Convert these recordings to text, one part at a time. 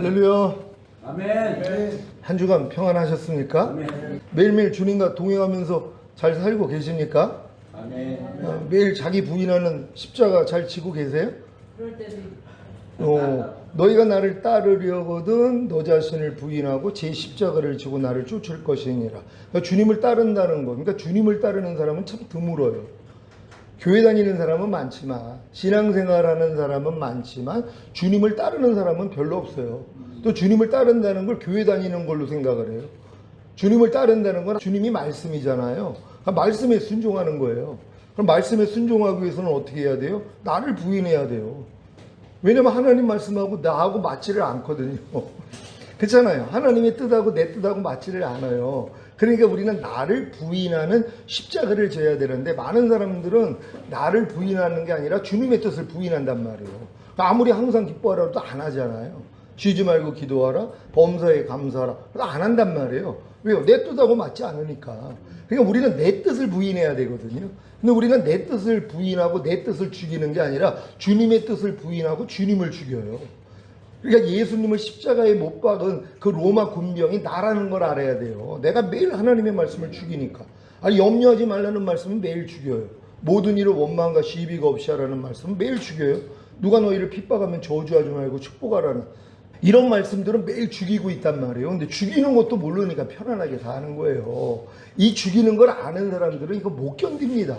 할렐루야. 아멘. 한 주간 평안하셨습니까? 아멘. 매일매일 주님과 동행하면서 잘 살고 계십니까? 아멘. 매일 자기 부인하는 십자가 잘 지고 계세요? 그럴 때도 너희가 나를 따르려거든 너 자신을 부인하고 제 십자가를 지고 나를 쫓을 것이니라. 그러니까 주님을 따른다는 거. 그러니까 주님을 따르는 사람은 참 드물어요. 교회 다니는 사람은 많지만, 신앙생활하는 사람은 많지만 주님을 따르는 사람은 별로 없어요. 또 주님을 따른다는 걸 교회 다니는 걸로 생각을 해요. 주님을 따른다는 건 주님이 말씀이잖아요. 그러니까 말씀에 순종하는 거예요. 그럼 말씀에 순종하기 위해서는 어떻게 해야 돼요? 나를 부인해야 돼요. 왜냐면 하나님 말씀하고 나하고 맞지를 않거든요. 그렇잖아요. 하나님의 뜻하고 내 뜻하고 맞지를 않아요. 그러니까 우리는 나를 부인하는 십자가를 져야 되는데, 많은 사람들은 나를 부인하는 게 아니라 주님의 뜻을 부인한단 말이에요. 아무리 항상 기뻐하라도 안 하잖아요. 쉬지 말고 기도하라, 범사에 감사하라, 안 한단 말이에요. 왜요? 내 뜻하고 맞지 않으니까. 그러니까 우리는 내 뜻을 부인해야 되거든요. 근데 우리는 내 뜻을 부인하고 내 뜻을 죽이는 게 아니라 주님의 뜻을 부인하고 주님을 죽여요. 그러니까 예수님을 십자가에 못 박은 그 로마 군병이 나라는 걸 알아야 돼요. 내가 매일 하나님의 말씀을 죽이니까. 아니, 염려하지 말라는 말씀은 매일 죽여요. 모든 일을 원망과 시비가 없이 하라는 말씀은 매일 죽여요. 누가 너희를 핍박하면 저주하지 말고 축복하라는 이런 말씀들은 매일 죽이고 있단 말이에요. 근데 죽이는 것도 모르니까 편안하게 사는 거예요. 이 죽이는 걸 아는 사람들은 이거 못 견딥니다.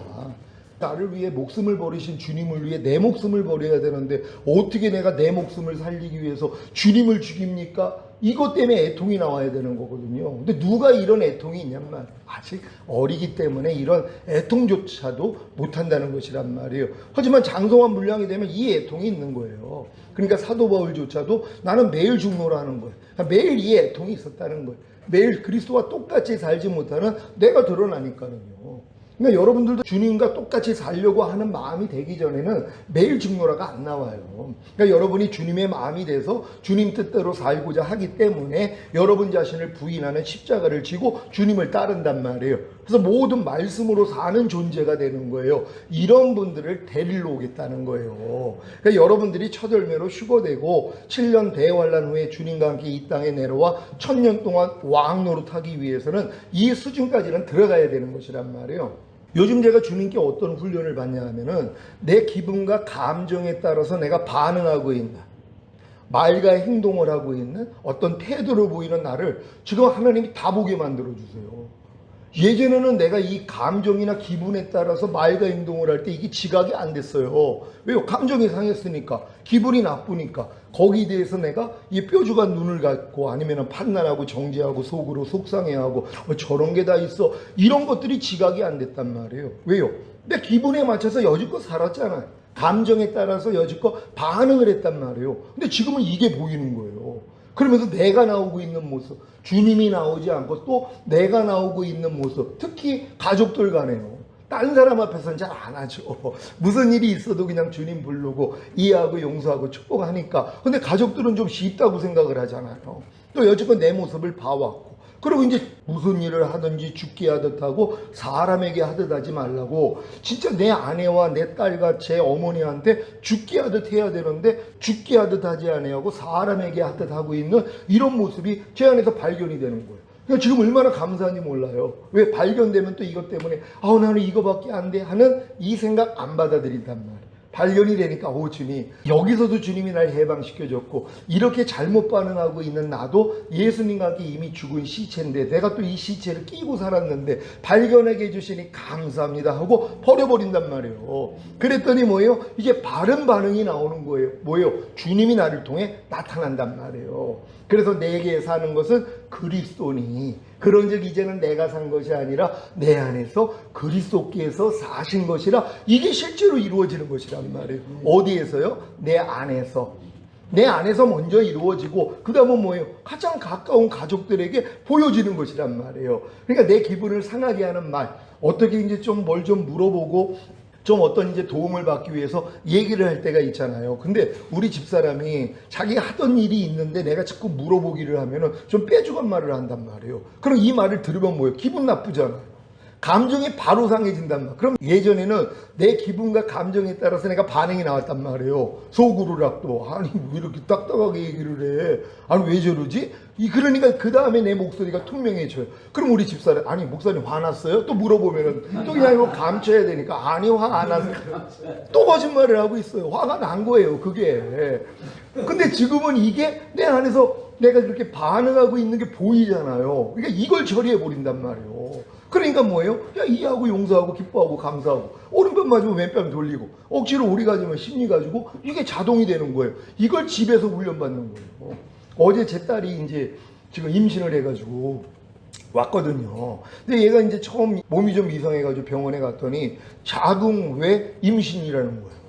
나를 위해 목숨을 버리신 주님을 위해 내 목숨을 버려야 되는데 어떻게 내가 내 목숨을 살리기 위해서 주님을 죽입니까? 이것 때문에 애통이 나와야 되는 거거든요. 근데 누가 이런 애통이 있냔 말이에요. 아직 어리기 때문에 이런 애통조차도 못한다는 것이란 말이에요. 하지만 장성한 분량이 되면 이 애통이 있는 거예요. 그러니까 사도 바울조차도 나는 매일 죽노라는 거예요. 그러니까 매일 이 애통이 있었다는 거예요. 매일 그리스도와 똑같이 살지 못하는 내가 드러나니까는요. 그러니까 여러분들도 주님과 똑같이 살려고 하는 마음이 되기 전에는 매일 죽노라가 안 나와요. 그러니까 여러분이 주님의 마음이 돼서 주님 뜻대로 살고자 하기 때문에 여러분 자신을 부인하는 십자가를 지고 주님을 따른단 말이에요. 그래서 모든 말씀으로 사는 존재가 되는 거예요. 이런 분들을 데리러 오겠다는 거예요. 그러니까 여러분들이 첫 열매로 휴거되고 7년 대환란 후에 주님과 함께 이 땅에 내려와 1000년 동안 왕 노릇하기 위해서는 이 수준까지는 들어가야 되는 것이란 말이에요. 요즘 제가 주님께 어떤 훈련을 받냐 하면은 내 기분과 감정에 따라서 내가 반응하고 있는, 말과 행동을 하고 있는 어떤 태도로 보이는 나를 지금 하나님이 다 보게 만들어 주세요. 예전에는 내가 이 감정이나 기분에 따라서 말과 행동을 할 때 이게 지각이 안 됐어요. 왜요? 감정이 상했으니까, 기분이 나쁘니까 거기에 대해서 내가 이 뾰족한 눈을 갖고 아니면 판단하고 정죄하고 속으로 속상해하고 저런 게 다 있어, 이런 것들이 지각이 안 됐단 말이에요. 왜요? 내 기분에 맞춰서 여지껏 살았잖아요. 감정에 따라서 여지껏 반응을 했단 말이에요. 근데 지금은 이게 보이는 거예요. 그러면서 내가 나오고 있는 모습, 주님이 나오지 않고 또 내가 나오고 있는 모습, 특히 가족들 간에요. 다른 사람 앞에서는 잘 안 하죠. 무슨 일이 있어도 그냥 주님 부르고 이해하고 용서하고 축복하니까. 근데 가족들은 좀 쉽다고 생각을 하잖아요. 또 여지껏 내 모습을 봐왔고. 그리고 이제 무슨 일을 하든지 죽게 하듯 하고 사람에게 하듯 하지 말라고, 진짜 내 아내와 내 딸과 제 어머니한테 죽게 하듯 해야 되는데 죽게 하듯 하지 아니하고 사람에게 하듯 하고 있는 이런 모습이 제 안에서 발견이 되는 거예요. 그러니까 지금 얼마나 감사한지 몰라요. 왜? 발견되면 또 이것 때문에 나는 이거밖에 안 돼 하는 이 생각 안 받아들인단 말이에요. 발견이 되니까 주님, 여기서도 주님이 날 해방시켜줬고 이렇게 잘못 반응하고 있는 나도 예수님과 함께 이미 죽은 시체인데 내가 또 이 시체를 끼고 살았는데 발견하게 해주시니 감사합니다 하고 버려버린단 말이에요. 그랬더니 뭐예요? 이제 바른 반응이 나오는 거예요. 뭐예요? 주님이 나를 통해 나타난단 말이에요. 그래서 내게 사는 것은 그리스도니, 그런즉 이제는 내가 산 것이 아니라 내 안에서 그리스도께서 사신 것이라, 이게 실제로 이루어지는 것이란 말이에요. 어디에서요? 내 안에서. 내 안에서 먼저 이루어지고 그 다음은 뭐예요? 가장 가까운 가족들에게 보여지는 것이란 말이에요. 그러니까 내 기분을 상하게 하는 말, 어떻게 이제 좀 뭘 좀 물어보고 좀 어떤 이제 도움을 받기 위해서 얘기를 할 때가 있잖아요. 근데 우리 집사람이 자기가 하던 일이 있는데 내가 자꾸 물어보기를 하면은 좀 빼주간 말을 한단 말이에요. 그럼 이 말을 들으면 뭐예요? 기분 나쁘잖아요. 감정이 바로 상해진단 말이야. 그럼 예전에는 내 기분과 감정에 따라서 내가 반응이 나왔단 말이에요. 소구르락도 아니 왜 이렇게 딱딱하게 얘기를 해? 아니 왜 저러지? 그러니까 그 다음에 내 목소리가 투명해져요. 그럼 우리 집사람 아니 목사님 화났어요? 또 물어보면은 또 그냥 이거 감춰야 되니까 아니 화 안 났어요. 또 거짓말을 하고 있어요. 화가 난 거예요 그게. 근데 지금은 이게 내 안에서 내가 그렇게 반응하고 있는 게 보이잖아요. 그러니까 이걸 처리해 버린단 말이에요. 그러니까 뭐예요? 야, 이해하고 용서하고 기뻐하고 감사하고 오른편 맞으면 왼편 돌리고 억지로 오리 가지면 심리 가지고 이게 자동이 되는 거예요. 이걸 집에서 훈련받는 거예요. 어제 제 딸이 이제 지금 임신을 해가지고 왔거든요. 근데 얘가 이제 처음 몸이 좀 이상해가지고 병원에 갔더니 자궁외 임신이라는 거예요.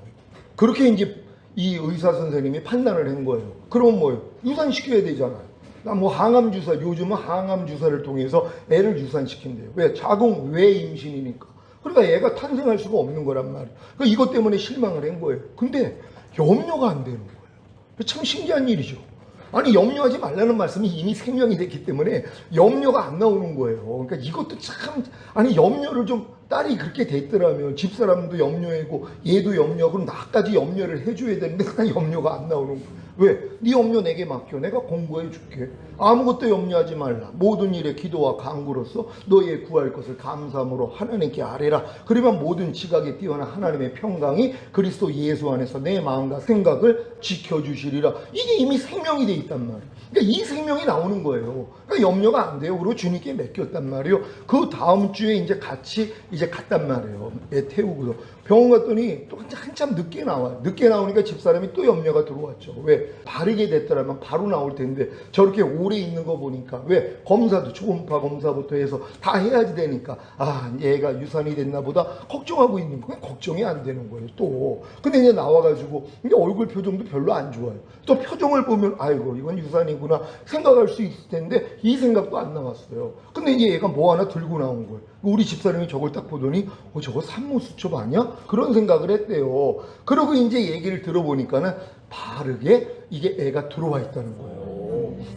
그렇게 이제 이 의사 선생님이 판단을 한 거예요. 그러면 뭐예요? 유산시켜야 되잖아요. 나 뭐 항암주사, 요즘은 항암주사를 통해서 애를 유산시킨대요. 왜? 자궁 외 임신이니까. 그러니까 애가 탄생할 수가 없는 거란 말이에요. 그러니까 이것 때문에 실망을 한 거예요. 근데 염려가 안 되는 거예요. 참 신기한 일이죠. 아니 염려하지 말라는 말씀이 이미 생명이 됐기 때문에 염려가 안 나오는 거예요. 그러니까 이것도 참 아니 염려를 좀 딸이 그렇게 됐더라면 집사람도 염려하고 얘도 염려하고 나까지 염려를 해줘야 되는데 그냥 염려가 안 나오는 거예요. 왜? 네 염려 내게 맡겨. 내가 공부해 줄게. 아무것도 염려하지 말라. 모든 일에 기도와 간구로서 너의 구할 것을 감사함으로 하나님께 아뢰라. 그러면 모든 지각에 뛰어난 하나님의 평강이 그리스도 예수 안에서 내 마음과 생각을 지켜주시리라. 이게 이미 생명이 돼 있단 말이에요. 그러니까 이 생명이 나오는 거예요. 그러니까 염려가 안 돼요. 그리고 주님께 맡겼단 말이에요. 그 다음 주에 이제 같이 이제 갔단 말이에요. 애 태우고서 병원 갔더니 또 한참 늦게 나와요. 늦게 나오니까 집사람이 또 염려가 들어왔죠. 왜? 바르게 됐더라면 바로 나올 텐데 저렇게 오래 있는 거 보니까 왜? 검사도 초음파 검사부터 해서 다 해야지 되니까 아 얘가 유산이 됐나 보다 걱정하고 있는 거예요. 걱정이 안 되는 거예요. 또 근데 이제 나와가지고 이제 얼굴 표정도 별로 안 좋아요. 또 표정을 보면 아이고 이건 유산이구나 생각할 수 있을 텐데 이 생각도 안 나왔어요. 근데 이제 얘가 뭐 하나 들고 나온 거예요. 우리 집사람이 저걸 딱 보더니 저거 산모수첩 아니야? 그런 생각을 했대요. 그러고 이제 얘기를 들어보니까는 바르게 이게 애가 들어와 있다는 거예요.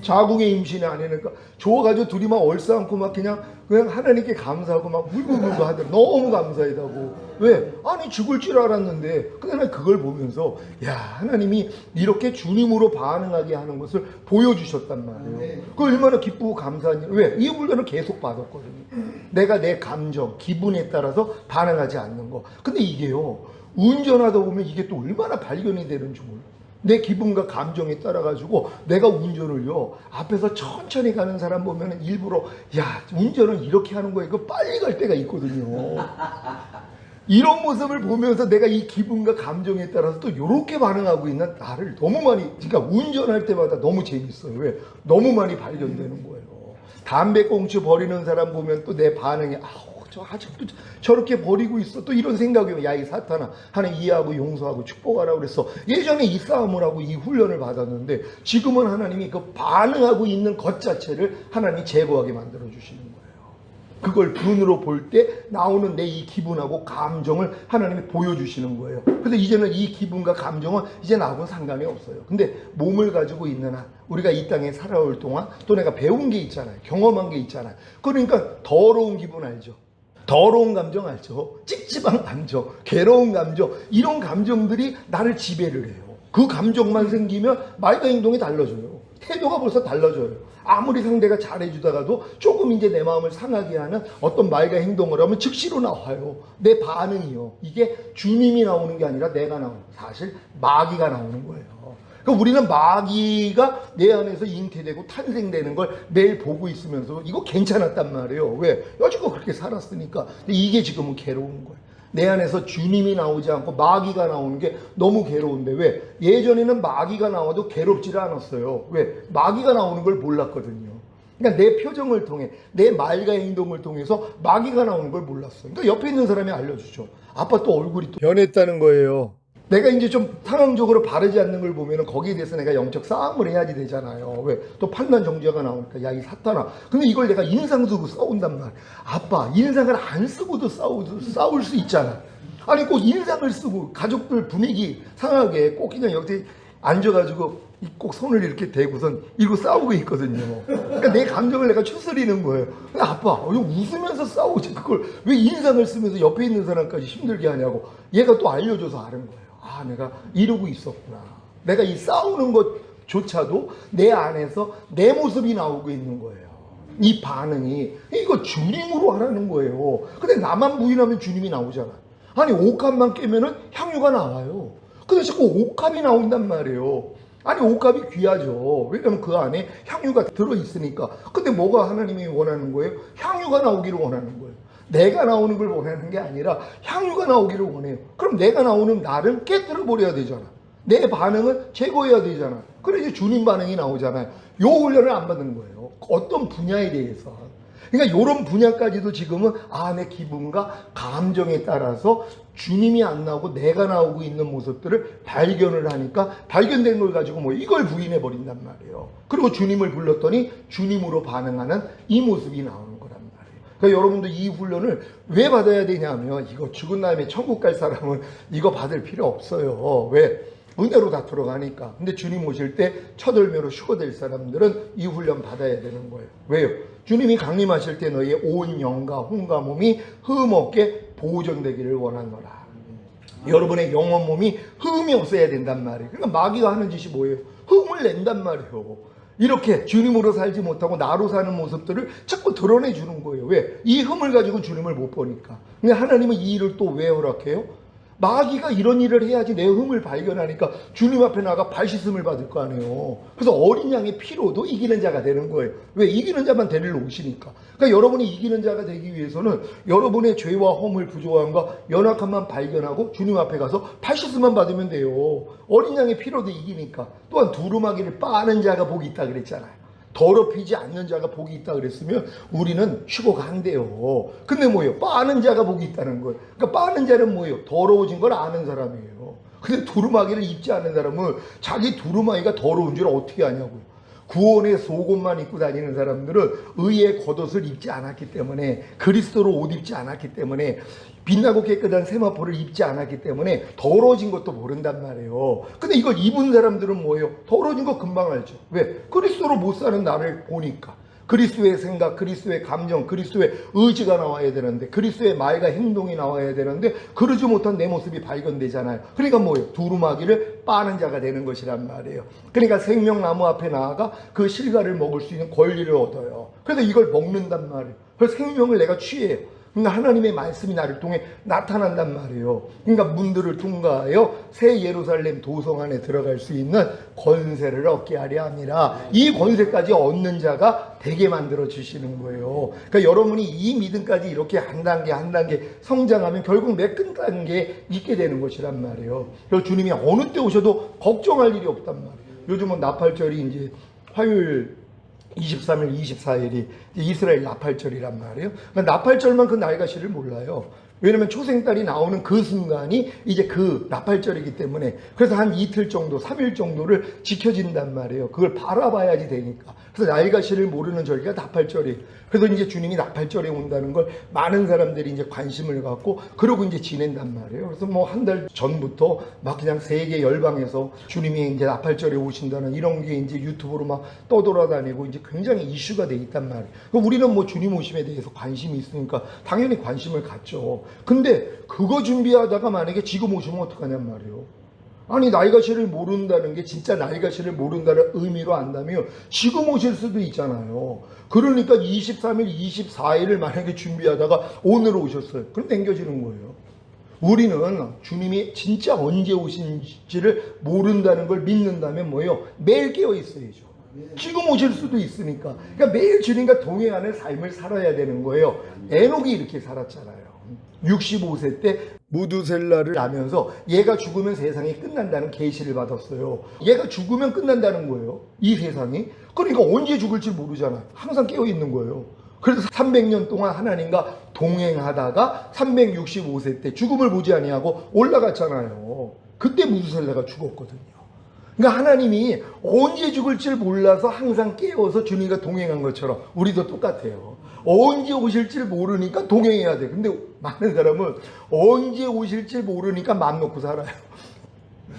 자궁의 임신이 아니니까 좋아가지고 둘이 막 얼싸안고 막 그냥 하나님께 감사하고 막 울고불고 하더라고. 너무 감사하다고. 왜? 아니 죽을 줄 알았는데. 근데 난 그걸 보면서 야 하나님이 이렇게 주님으로 반응하게 하는 것을 보여주셨단 말이에요. 그 얼마나 기쁘고 감사한 일. 왜? 이 훈련을 계속 받았거든요. 내가 내 감정, 기분에 따라서 반응하지 않는 거. 근데 이게요 운전하다 보면 이게 또 얼마나 발견이 되는 줄 몰라요. 내 기분과 감정에 따라가지고 내가 운전을요 앞에서 천천히 가는 사람 보면 일부러 야 운전은 이렇게 하는 거야 이거 빨리 갈 때가 있거든요. 이런 모습을 보면서 내가 이 기분과 감정에 따라서 또 이렇게 반응하고 있는 나를 너무 많이 그러니까 운전할 때마다 너무 재밌어요. 왜? 너무 많이 발견되는 거예요. 담배꽁초 버리는 사람 보면 또 내 반응이 아우 저 아직도 저렇게 버리고 있어. 또 이런 생각이 야 이 사탄아 하나님 이해하고 용서하고 축복하라고 그랬어. 예전에 이 싸움을 하고 이 훈련을 받았는데 지금은 하나님이 그 반응하고 있는 것 자체를 하나님이 제거하게 만들어 주시는 거예요. 그걸 눈으로 볼 때 나오는 내 이 기분하고 감정을 하나님이 보여주시는 거예요. 그래서 이제는 이 기분과 감정은 이제 나하고는 상관이 없어요. 근데 몸을 가지고 있는 한 우리가 이 땅에 살아올 동안 또 내가 배운 게 있잖아요. 경험한 게 있잖아요. 그러니까 더러운 기분 알죠? 더러운 감정 알죠? 찝찝한 감정, 괴로운 감정 이런 감정들이 나를 지배를 해요. 그 감정만 생기면 말과 행동이 달라져요. 태도가 벌써 달라져요. 아무리 상대가 잘해주다가도 조금 이제 내 마음을 상하게 하는 어떤 말과 행동을 하면 즉시로 나와요. 내 반응이요. 이게 주님이 나오는 게 아니라 내가 나오는 거예요. 사실 마귀가 나오는 거예요. 그러니까 우리는 마귀가 내 안에서 잉태되고 탄생되는 걸 매일 보고 있으면서 이거 괜찮았단 말이에요. 왜? 여지껏 그렇게 살았으니까. 근데 이게 지금은 괴로운 거예요. 내 안에서 주님이 나오지 않고 마귀가 나오는 게 너무 괴로운데 왜? 예전에는 마귀가 나와도 괴롭지를 않았어요. 왜? 마귀가 나오는 걸 몰랐거든요. 그러니까 내 표정을 통해 내 말과 행동을 통해서 마귀가 나오는 걸 몰랐어요. 그러니까 옆에 있는 사람이 알려주죠. 아빠 또 얼굴이 또 변했다는 거예요. 내가 이제 좀 상황적으로 바르지 않는 걸 보면은 거기에 대해서 내가 영적 싸움을 해야지 되잖아요. 왜? 또 판단 정죄가 나오니까 야 이 사탄아. 근데 이걸 내가 인상 쓰고 싸운단 말이야. 아빠 인상을 안 쓰고도 싸울 수 있잖아. 아니 꼭 인상을 쓰고 가족들 분위기 상하게 꼭 그냥 여기 앉아가지고 꼭 손을 이렇게 대고선 이러고 싸우고 있거든요. 그러니까 내 감정을 내가 추스리는 거예요. 근데 아빠, 웃으면서 싸우지. 그걸 왜 인상을 쓰면서 옆에 있는 사람까지 힘들게 하냐고. 얘가 또 알려줘서 아는 거예요. 아, 내가 이러고 있었구나. 내가 이 싸우는 것조차도 내 안에서 내 모습이 나오고 있는 거예요. 이 반응이. 이거 주님으로 하라는 거예요. 근데 나만 부인하면 주님이 나오잖아. 아니, 옥합만 깨면은 향유가 나와요. 근데 자꾸 옥합이 나온단 말이에요. 아니, 옥합이 귀하죠. 왜냐면 그 안에 향유가 들어있으니까. 근데 뭐가 하나님이 원하는 거예요? 향유가 나오기를 원하는 거예요. 내가 나오는 걸 원하는 게 아니라 향유가 나오기를 원해요. 그럼 내가 나오는 나를 깨뜨려 버려야 되잖아. 내 반응을 제거해야 되잖아. 그래 이제 주님 반응이 나오잖아요. 요 훈련을 안 받는 거예요. 어떤 분야에 대해서. 그러니까 이런 분야까지도 지금은 내 기분과 감정에 따라서 주님이 안 나오고 내가 나오고 있는 모습들을 발견을 하니까 발견된 걸 가지고 이걸 부인해 버린단 말이에요. 그리고 주님을 불렀더니 주님으로 반응하는 이 모습이 나오는 거란 말이에요. 그러니까 여러분들 이 훈련을 왜 받아야 되냐면 이거 죽은 다음에 천국 갈 사람은 이거 받을 필요 없어요. 왜? 은혜로 다 들어가니까. 근데 주님 오실 때 첫 열매로 휴거될 사람들은 이 훈련 받아야 되는 거예요. 왜요? 주님이 강림하실 때 너희의 온 영과 혼과 몸이 흠 없게 보존되기를 원하노라. 여러분의 영혼 몸이 흠이 없어야 된단 말이에요. 그러니까 마귀가 하는 짓이 뭐예요? 흠을 낸단 말이에요. 이렇게 주님으로 살지 못하고 나로 사는 모습들을 자꾸 드러내주는 거예요. 왜? 이 흠을 가지고 주님을 못 보니까. 근데 하나님은 이 일을 또 왜 허락해요? 마귀가 이런 일을 해야지 내 흠을 발견하니까 주님 앞에 나가 발 씻음을 받을 거 아니에요. 그래서 어린 양의 피로도 이기는 자가 되는 거예요. 왜? 이기는 자만 데리러 오시니까. 그러니까 여러분이 이기는 자가 되기 위해서는 여러분의 죄와 허물, 부조함과 연약함만 발견하고 주님 앞에 가서 발 씻음만 받으면 돼요. 어린 양의 피로도 이기니까. 또한 두루마기를 빠는 자가 복이 있다 그랬잖아요. 더럽히지 않는 자가 복이 있다 그랬으면 우리는 휴거가 안 돼요. 근데 뭐예요? 빠는 자가 복이 있다는 거예요. 그러니까 빠는 자는 뭐예요? 더러워진 걸 아는 사람이에요. 근데 두루마기를 입지 않는 사람은 자기 두루마기가 더러운 줄 어떻게 아냐고요. 구원의 속옷만 입고 다니는 사람들은 의의 겉옷을 입지 않았기 때문에, 그리스도로 옷 입지 않았기 때문에, 빛나고 깨끗한 세마포를 입지 않았기 때문에 더러워진 것도 모른단 말이에요. 근데 이걸 입은 사람들은 뭐예요? 더러워진 거 금방 알죠. 왜? 그리스도로 못 사는 나를 보니까. 그리스도의 생각, 그리스도의 감정, 그리스도의 의지가 나와야 되는데, 그리스도의 말과 행동이 나와야 되는데 그러지 못한 내 모습이 발견되잖아요. 그러니까 뭐예요? 두루마기를 빠는 자가 되는 것이란 말이에요. 그러니까 생명나무 앞에 나아가 그 실과를 먹을 수 있는 권리를 얻어요. 그래서 이걸 먹는단 말이에요. 그래서 생명을 내가 취해요. 그러니까 하나님의 말씀이 나를 통해 나타난단 말이에요. 그러니까 문들을 통과하여 새 예루살렘 도성 안에 들어갈 수 있는 권세를 얻게 하려 함이라. 이 권세까지 얻는 자가 되게 만들어 주시는 거예요. 그러니까 여러분이 이 믿음까지 이렇게 한 단계 한 단계 성장하면 결국 매 끝단계에 있게 되는 것이란 말이에요. 그래서 주님이 어느 때 오셔도 걱정할 일이 없단 말이에요. 요즘은 나팔절이 이제 화요일 23일, 24일이 이스라엘 나팔절이란 말이에요. 그러니까 나팔절만 그 날가시를 몰라요. 왜냐면 초생달이 나오는 그 순간이 이제 그 나팔절이기 때문에. 그래서 한 이틀 정도, 3일 정도를 지켜진단 말이에요. 그걸 바라봐야지 되니까. 그래서 날가시를 모르는 절기가 나팔절이에요. 그래서 이제 주님이 나팔절에 온다는 걸 많은 사람들이 이제 관심을 갖고 그러고 이제 지낸단 말이에요. 그래서 뭐 한 달 전부터 막 그냥 세계 열방에서 주님이 이제 나팔절에 오신다는 이런 게 이제 유튜브로 막 떠돌아다니고 이제 굉장히 이슈가 돼 있단 말이에요. 우리는 뭐 주님 오심에 대해서 관심이 있으니까 당연히 관심을 갖죠. 근데 그거 준비하다가 만약에 지금 오시면 어떡하냔 말이에요. 아니, 날가시를 모른다는 게 진짜 날가시를 모른다는 의미로 안다면 지금 오실 수도 있잖아요. 그러니까 23일, 24일을 만약에 준비하다가 오늘 오셨어요. 그럼 땡겨지는 거예요. 우리는 주님이 진짜 언제 오신지를 모른다는 걸 믿는다면 뭐예요? 매일 깨어 있어야죠. 지금 오실 수도 있으니까. 그러니까 매일 주님과 동행하는 삶을 살아야 되는 거예요. 에녹이 이렇게 살았잖아요. 65세 때 무두셀라를 하면서 얘가 죽으면 세상이 끝난다는 계시를 받았어요. 얘가 죽으면 끝난다는 거예요. 이 세상이. 그러니까 언제 죽을지 모르잖아요. 항상 깨어 있는 거예요. 그래서 300년 동안 하나님과 동행하다가 365세 때 죽음을 보지 아니하고 올라갔잖아요. 그때 무두셀라가 죽었거든요. 그러니까 하나님이 언제 죽을지 몰라서 항상 깨워서 주님과 동행한 것처럼 우리도 똑같아요. 언제 오실지 모르니까 동행해야 돼. 근데 많은 사람은 언제 오실지 모르니까 맘 놓고 살아요.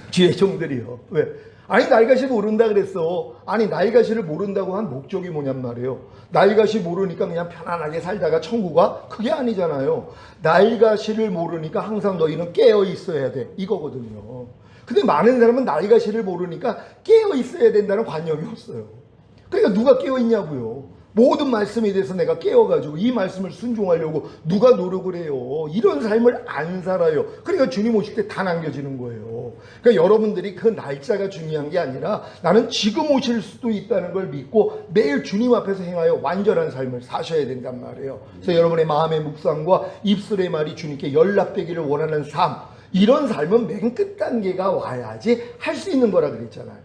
주의 종들이요. 왜? 아니 날가시 모른다 그랬어. 아니 날가시를 모른다고 한 목적이 뭐냔 말이에요. 날가시 모르니까 그냥 편안하게 살다가 천국가? 그게 아니잖아요. 날가시를 모르니까 항상 너희는 깨어 있어야 돼. 이거거든요. 근데 많은 사람은 날가시를 모르니까 깨어 있어야 된다는 관념이 없어요. 그러니까 누가 깨어 있냐고요. 모든 말씀에 대해서 내가 깨어가지고 이 말씀을 순종하려고 누가 노력을 해요. 이런 삶을 안 살아요. 그러니까 주님 오실 때 다 남겨지는 거예요. 그러니까 여러분들이 그 날짜가 중요한 게 아니라 나는 지금 오실 수도 있다는 걸 믿고 매일 주님 앞에서 행하여 완전한 삶을 사셔야 된단 말이에요. 그래서 여러분의 마음의 묵상과 입술의 말이 주님께 연락되기를 원하는 삶, 이런 삶은 맨 끝 단계가 와야지 할 수 있는 거라 그랬잖아요.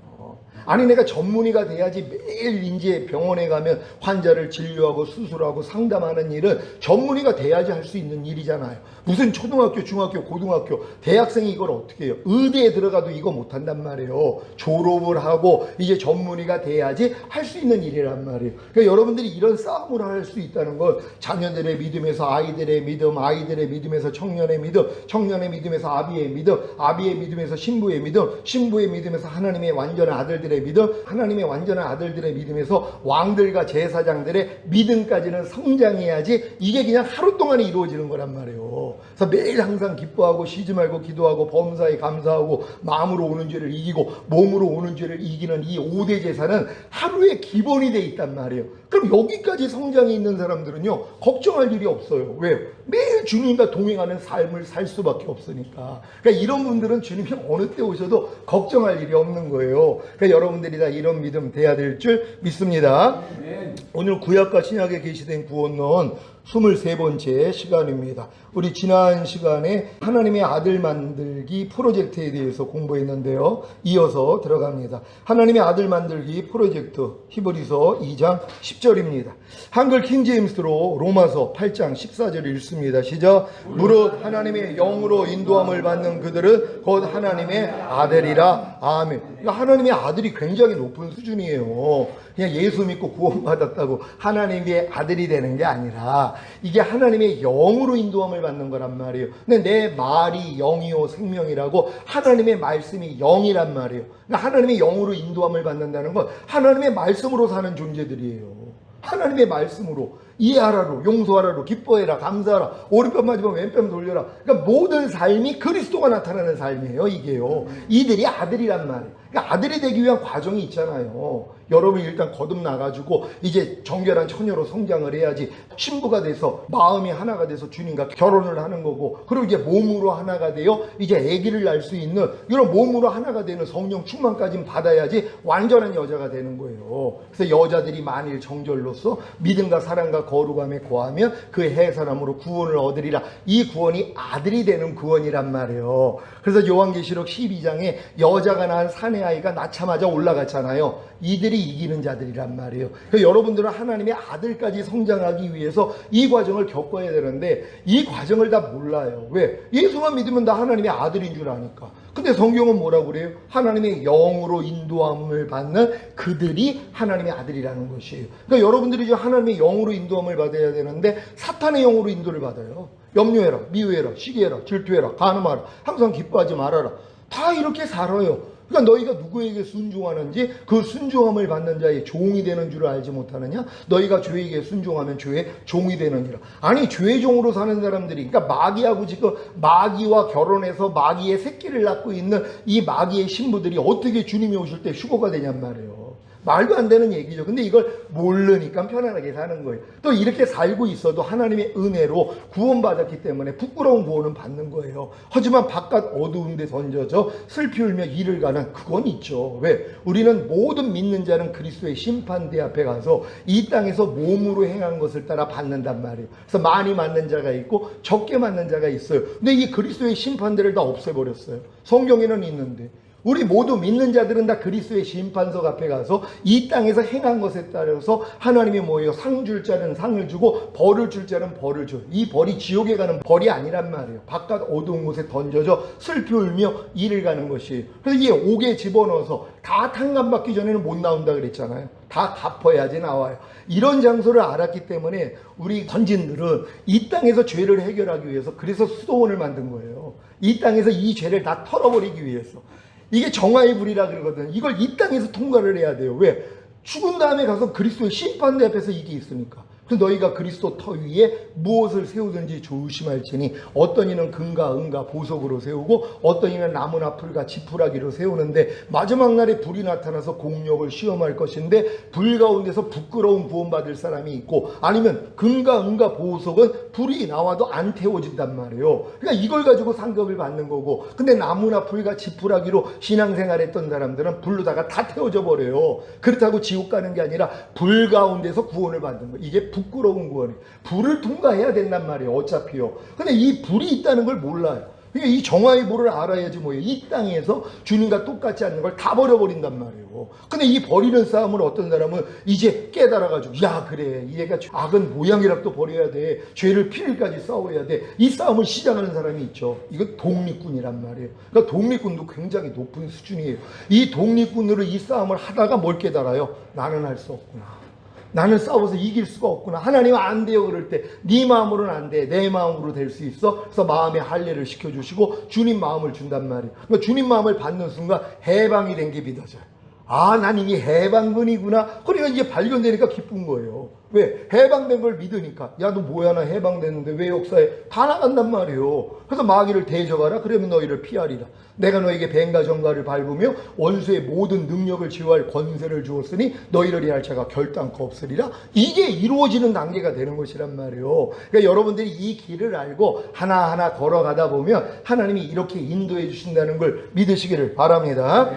아니 내가 전문의가 돼야지 매일 이제 병원에 가면 환자를 진료하고 수술하고 상담하는 일은 전문의가 돼야지 할 수 있는 일이잖아요. 무슨 초등학교, 중학교, 고등학교, 대학생이 이걸 어떻게 해요? 의대에 들어가도 이거 못한단 말이에요. 졸업을 하고 이제 전문의가 돼야지 할 수 있는 일이란 말이에요. 그러니까 여러분들이 이런 싸움을 할 수 있다는 건 자녀들의 믿음에서 아이들의 믿음, 아이들의 믿음에서 청년의 믿음, 청년의 믿음에서 아비의 믿음, 아비의 믿음에서 신부의 믿음, 신부의 믿음에서 하나님의 완전한 아들들의 믿음, 하나님의 완전한 아들들의 믿음에서 왕들과 제사장들의 믿음까지는 성장해야지 이게 그냥 하루 동안에 이루어지는 거란 말이에요. 그래서 매일 항상 기뻐하고 쉬지 말고 기도하고 범사에 감사하고 마음으로 오는 죄를 이기고 몸으로 오는 죄를 이기는 이 5대 제사는 하루의 기본이 돼 있단 말이에요. 그럼 여기까지 성장이 있는 사람들은요 걱정할 일이 없어요. 왜요? 매일 주님과 동행하는 삶을 살 수밖에 없으니까. 그러니까 이런 분들은 주님이 어느 때 오셔도 걱정할 일이 없는 거예요. 그러니까 여러분들이 다 이런 믿음 돼야 될 줄 믿습니다. 오늘 구약과 신약에 계시된 구원론 23번째 시간입니다. 우리 지난 시간에 하나님의 아들 만들기 프로젝트에 대해서 공부했는데요. 이어서 들어갑니다. 하나님의 아들 만들기 프로젝트 히브리서 2장 10절입니다. 한글 킹제임스로 로마서 8장 14절 읽습니다. 시작. 무릇 하나님의 영으로 인도함을 받는 그들은 곧 하나님의 아들이라. 아멘. 그러니까 하나님의 아들이 굉장히 높은 수준이에요. 그냥 예수 믿고 구원받았다고 하나님의 아들이 되는 게 아니라 이게 하나님의 영으로 인도함을 받는 거란 말이에요. 근데 내 말이 영이요 생명이라고 하나님의 말씀이 영이란 말이에요. 그러니까 하나님의 영으로 인도함을 받는다는 건 하나님의 말씀으로 사는 존재들이에요. 하나님의 말씀으로 이해하라로, 용서하라로, 기뻐해라, 감사하라, 오른편 맞으면 왼편 돌려라. 그러니까 모든 삶이 그리스도가 나타나는 삶이에요. 이게요. 이들이 아들이란 말이에요. 그러니까 아들이 되기 위한 과정이 있잖아요. 여러분이 일단 거듭나가지고 이제 정결한 처녀로 성장을 해야지 신부가 돼서 마음이 하나가 돼서 주님과 결혼을 하는 거고, 그리고 이제 몸으로 하나가 되어 이제 아기를 낳을 수 있는 이런 몸으로 하나가 되는 성령 충만까지 받아야지 완전한 여자가 되는 거예요. 그래서 여자들이 만일 정절로서 믿음과 사랑과 거룩함에 거하면 그 해산함으로 구원을 얻으리라. 이 구원이 아들이 되는 구원이란 말이에요. 그래서 요한계시록 12장에 여자가 낳은 사내 아이가 낳자마자 올라갔잖아요. 이들이 이기는 자들이란 말이에요. 그러니까 여러분들은 하나님의 아들까지 성장하기 위해서 이 과정을 겪어야 되는데 이 과정을 다 몰라요. 왜? 예수만 믿으면 다 하나님의 아들인 줄 아니까. 근데 성경은 뭐라고 그래요? 하나님의 영으로 인도함을 받는 그들이 하나님의 아들이라는 것이에요. 그러니까 여러분들이 이제 하나님의 영으로 인도함을 받아야 되는데 사탄의 영으로 인도를 받아요. 염려해라, 미워해라, 시기해라, 질투해라, 간음하라, 항상 기뻐하지 말아라. 다 이렇게 살아요. 그러니까 너희가 누구에게 순종하는지 그 순종함을 받는 자의 종이 되는 줄 알지 못하느냐? 너희가 죄에게 순종하면 죄의 종이 되느니라. 아니 죄의 종으로 사는 사람들이, 그러니까 마귀하고 지금 마귀와 결혼해서 마귀의 새끼를 낳고 있는 이 마귀의 신부들이 어떻게 주님이 오실 때 휴거가 되냔 말이에요. 말도 안 되는 얘기죠. 근데 이걸 모르니까 편안하게 사는 거예요. 또 이렇게 살고 있어도 하나님의 은혜로 구원받았기 때문에 부끄러운 구원은 받는 거예요. 하지만 바깥 어두운 데 던져져 슬피 울며 이를 가는 그건 있죠. 왜? 우리는 모든 믿는 자는 그리스도의 심판대 앞에 가서 이 땅에서 몸으로 행한 것을 따라 받는단 말이에요. 그래서 많이 맞는 자가 있고 적게 맞는 자가 있어요. 근데 이 그리스도의 심판대를 다 없애버렸어요. 성경에는 있는데 우리 모두 믿는 자들은 다 그리스도의 심판석 앞에 가서 이 땅에서 행한 것에 따라서 하나님이 뭐예요? 상 줄 자는 상을 주고 벌을 줄 자는 벌을 줘요. 이 벌이 지옥에 가는 벌이 아니란 말이에요. 바깥 어두운 곳에 던져져 슬피 울며 이를 가는 것이에요. 그래서 이게 옥에 집어넣어서 다 탕감받기 전에는 못 나온다 그랬잖아요. 다 갚아야지 나와요. 이런 장소를 알았기 때문에 우리 선진들은 이 땅에서 죄를 해결하기 위해서 그래서 수도원을 만든 거예요. 이 땅에서 이 죄를 다 털어버리기 위해서. 이게 정화의 불이라 그러거든. 이걸 이 땅에서 통과를 해야 돼요. 왜? 죽은 다음에 가서 그리스도의 심판대 앞에서 이게 있으니까. 그래서 너희가 그리스도 터 위에 무엇을 세우든지 조심할지니 어떤 이는 금과 은과 보석으로 세우고 어떤 이는 나무나 풀과 지푸라기로 세우는데 마지막 날에 불이 나타나서 공력을 시험할 것인데 불 가운데서 부끄러운 구원받을 사람이 있고 아니면 금과 은과 보석은 불이 나와도 안 태워진단 말이에요. 그러니까 이걸 가지고 상급을 받는 거고, 근데 나무나 풀과 지푸라기로 신앙생활 했던 사람들은 불로다가 다 태워져 버려요. 그렇다고 지옥 가는 게 아니라 불 가운데서 구원을 받는 거예요. 이게 부끄러운 구원이에요. 불을 통과해야 된단 말이에요. 어차피요. 근데 이 불이 있다는 걸 몰라요. 그러니까 이 정화의 불을 알아야지 뭐예요. 이 땅에서 주님과 똑같지 않는 걸 다 버려버린단 말이에요. 근데 이 버리는 싸움을 어떤 사람은 이제 깨달아가지고, 야 그래 얘가 악은 모양이라도 버려야 돼. 죄를 필까지 싸워야 돼. 이 싸움을 시작하는 사람이 있죠. 이건 독립군이란 말이에요. 그러니까 독립군도 굉장히 높은 수준이에요. 이 독립군으로 이 싸움을 하다가 뭘 깨달아요? 나는 할 수 없구나. 나는 싸워서 이길 수가 없구나. 하나님 안 돼요 그럴 때 네 마음으로는 안 돼. 내 마음으로 될 수 있어. 그래서 마음의 할례를 시켜주시고 주님 마음을 준단 말이에요. 그러니까 주님 마음을 받는 순간 해방이 된 게 믿어져요. 아, 난 이게 해방군이구나. 그러니까 이게 발견되니까 기쁜 거예요. 왜? 해방된 걸 믿으니까. 야, 너 뭐야, 나 해방됐는데 왜 역사에 다 나간단 말이에요. 그래서 마귀를 대적하라. 그러면 너희를 피하리라. 내가 너에게 뱀과 정갈을 밟으며 원수의 모든 능력을 제어할 권세를 주었으니 너희를 해할 자가 결단코 없으리라. 이게 이루어지는 단계가 되는 것이란 말이에요. 그러니까 여러분들이 이 길을 알고 하나하나 걸어가다 보면 하나님이 이렇게 인도해 주신다는 걸 믿으시기를 바랍니다.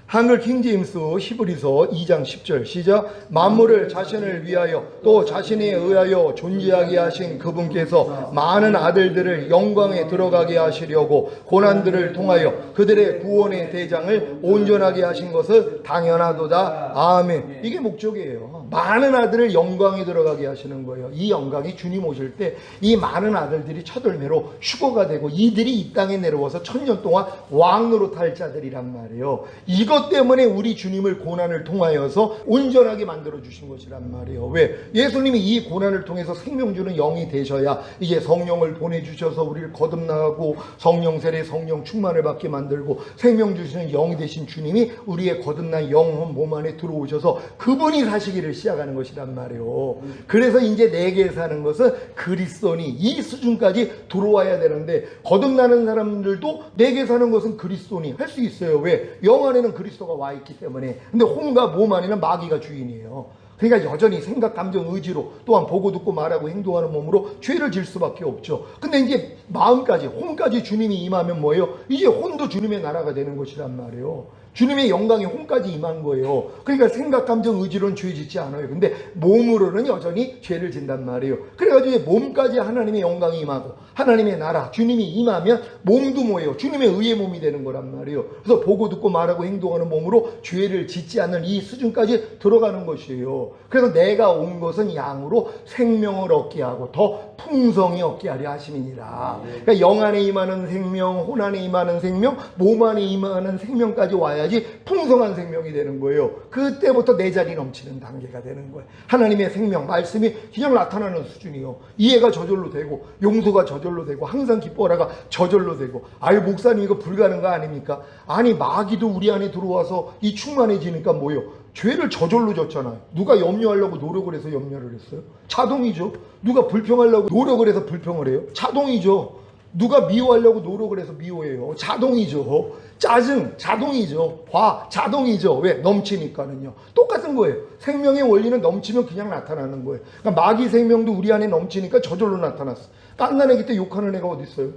한글 킹제임스 히브리서 2장 10절 시작. 만물을 자신을 위하여 또 자신에 의하여 존재하게 하신 그분께서 많은 아들들을 영광에 들어가게 하시려고 고난들을 통하여 그들의 구원의 대장을 온전하게 하신 것을 당연하도다. 아멘. 이게 목적이에요. 많은 아들을 영광에 들어가게 하시는 거예요. 이 영광이 주님 오실 때 이 많은 아들들이 첫월매로 휴거가 되고 이들이 이 땅에 내려와서 1000년 동안 왕노로 탈 자들이란 말이에요. 이것 때문에 우리 주님을 고난을 통하여서 온전하게 만들어 주신 것이란 말이에요. 왜? 예수님이 이 고난을 통해서 생명 주는 영이 되셔야 이제 성령을 보내주셔서 우리를 거듭나고 성령 세례 성령 충만을 받게 만들고 생명 주시는 영이 되신 주님이 우리의 거듭난 영혼 몸 안에 들어오셔서 그분이 사시기를 시작하는 것이란 말이에요. 그래서 이제 내게 사는 것은 그리스도니 이 수준까지 들어와야 되는데 거듭나는 사람들도 내게 사는 것은 그리스도니 할 수 있어요. 왜? 영 안에는 그리스도가 와 있기 때문에. 근데 혼과 몸 안에는 마귀가 주인이에요. 그러니까 여전히 생각, 감정, 의지로 또한 보고 듣고 말하고 행동하는 몸으로 죄를 질 수밖에 없죠. 근데 이제 마음까지, 혼까지 주님이 임하면 뭐예요? 이제 혼도 주님의 나라가 되는 것이란 말이에요. 주님의 영광이 혼까지 임한 거예요. 그러니까 생각, 감정, 의지로는 죄 짓지 않아요. 근데 몸으로는 여전히 죄를 진단 말이에요. 그래가지고 몸까지 하나님의 영광이 임하고 하나님의 나라, 주님이 임하면 몸도 뭐예요? 주님의 의의 몸이 되는 거란 말이에요. 그래서 보고 듣고 말하고 행동하는 몸으로 죄를 짓지 않는 이 수준까지 들어가는 것이에요. 그래서 내가 온 것은 양으로 생명을 얻게 하고 더 풍성히 얻게 하려 하심이니라. 그러니까 영 안에 임하는 생명, 혼 안에 임하는 생명, 몸 안에 임하는 생명까지 와야지 풍성한 생명이 되는 거예요. 그때부터 내 자리 넘치는 단계가 되는 거예요. 하나님의 생명, 말씀이 그냥 나타나는 수준이요. 이해가 저절로 되고 용서가 저절로 되고 항상 기뻐하라가 저절로 되고. 아유 목사님 이거 불가능한 거 아닙니까? 아니 마귀도 우리 안에 들어와서 이 충만해지니까 뭐예요? 죄를 저절로 졌잖아요. 누가 염려하려고 노력을 해서 염려를 했어요? 자동이죠. 누가 불평하려고 노력을 해서 불평을 해요? 자동이죠. 누가 미워하려고 노력을 해서 미워해요? 자동이죠. 짜증 자동이죠. 화 자동이죠. 왜? 넘치니까는요. 똑같은 거예요. 생명의 원리는 넘치면 그냥 나타나는 거예요. 그러니까 마귀 생명도 우리 안에 넘치니까 저절로 나타났어. 깐난 애기 때 욕하는 애가 어디 있어요?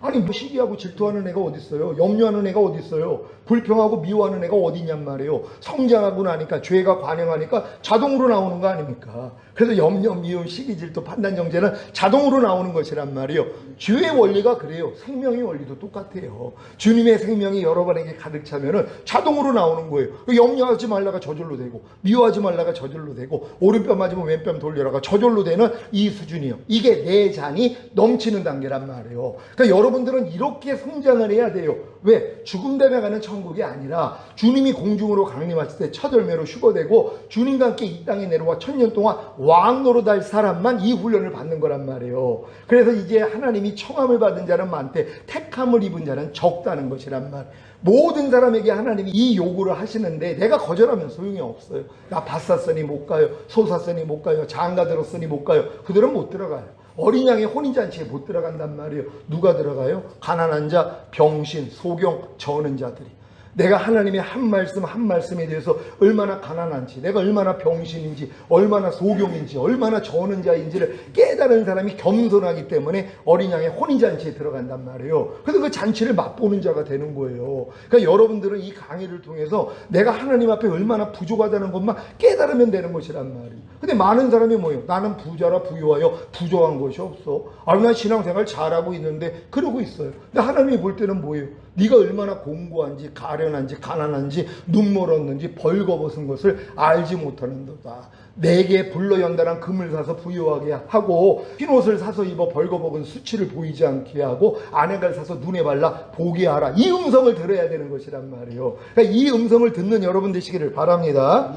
아니 뭐 시기하고 질투하는 애가 어디 있어요? 염려하는 애가 어디 있어요? 불평하고 미워하는 애가 어디 있냔 말이에요. 성장하고 나니까 죄가 관영하니까 자동으로 나오는 거 아닙니까? 그래서 염려, 미움, 시기, 질투, 판단, 정죄는 자동으로 나오는 것이란 말이에요. 죄의 원리가 그래요. 생명의 원리도 똑같아요. 주님의 생명이 여러분에게 가득 차면은 자동으로 나오는 거예요. 염려하지 말라가 저절로 되고 미워하지 말라가 저절로 되고 오른뺨 맞으면 왼뺨 돌려라가 저절로 되는 이 수준이요. 이게 내 잔이 넘치는 단계란 말이에요. 그러니까 여러분들은 이렇게 성장을 해야 돼요. 왜? 죽음 되며 가는 천국이 아니라 주님이 공중으로 강림하실 때 첫 열매로 휴거되고 주님과 함께 이 땅에 내려와 1000년 동안 왕 노릇할 사람만 이 훈련을 받는 거란 말이에요. 그래서 이제 하나님이 청함을 받은 자는 많대 택함을 입은 자는 적다는 것이란 말. 모든 사람에게 하나님이 이 요구를 하시는데 내가 거절하면 소용이 없어요. 나 밭 샀으니 못 가요. 소 샀으니 못 가요. 장가 들었으니 못 가요. 그들은 못 들어가요. 어린 양의 혼인잔치에 못 들어간단 말이에요. 누가 들어가요? 가난한 자, 병신, 소경, 저는 자들이. 내가 하나님의 한 말씀 한 말씀에 대해서 얼마나 가난한지, 내가 얼마나 병신인지, 얼마나 소경인지, 얼마나 저는 자인지를 깨달은 사람이 겸손하기 때문에 어린 양의 혼인잔치에 들어간단 말이에요. 그래서 그 잔치를 맛보는 자가 되는 거예요. 그러니까 여러분들은 이 강의를 통해서 내가 하나님 앞에 얼마나 부족하다는 것만 깨달으면 되는 것이란 말이에요. 근데 많은 사람이 뭐예요? 나는 부자라 부유하여 부족한 것이 없어. 난 신앙생활 잘하고 있는데 그러고 있어요. 근데 하나님이 볼 때는 뭐예요? 네가 얼마나 공고한지 가련한지 가난한지 눈물 얻는지 벌거벗은 것을 알지 못하는도다. 내게 불로 연단한 금을 사서 부유하게 하고 흰옷을 사서 입어 벌거벗은 수치를 보이지 않게 하고 아내를 사서 눈에 발라 보게 하라. 이 음성을 들어야 되는 것이란 말이에요. 그러니까 이 음성을 듣는 여러분 되시기를 바랍니다.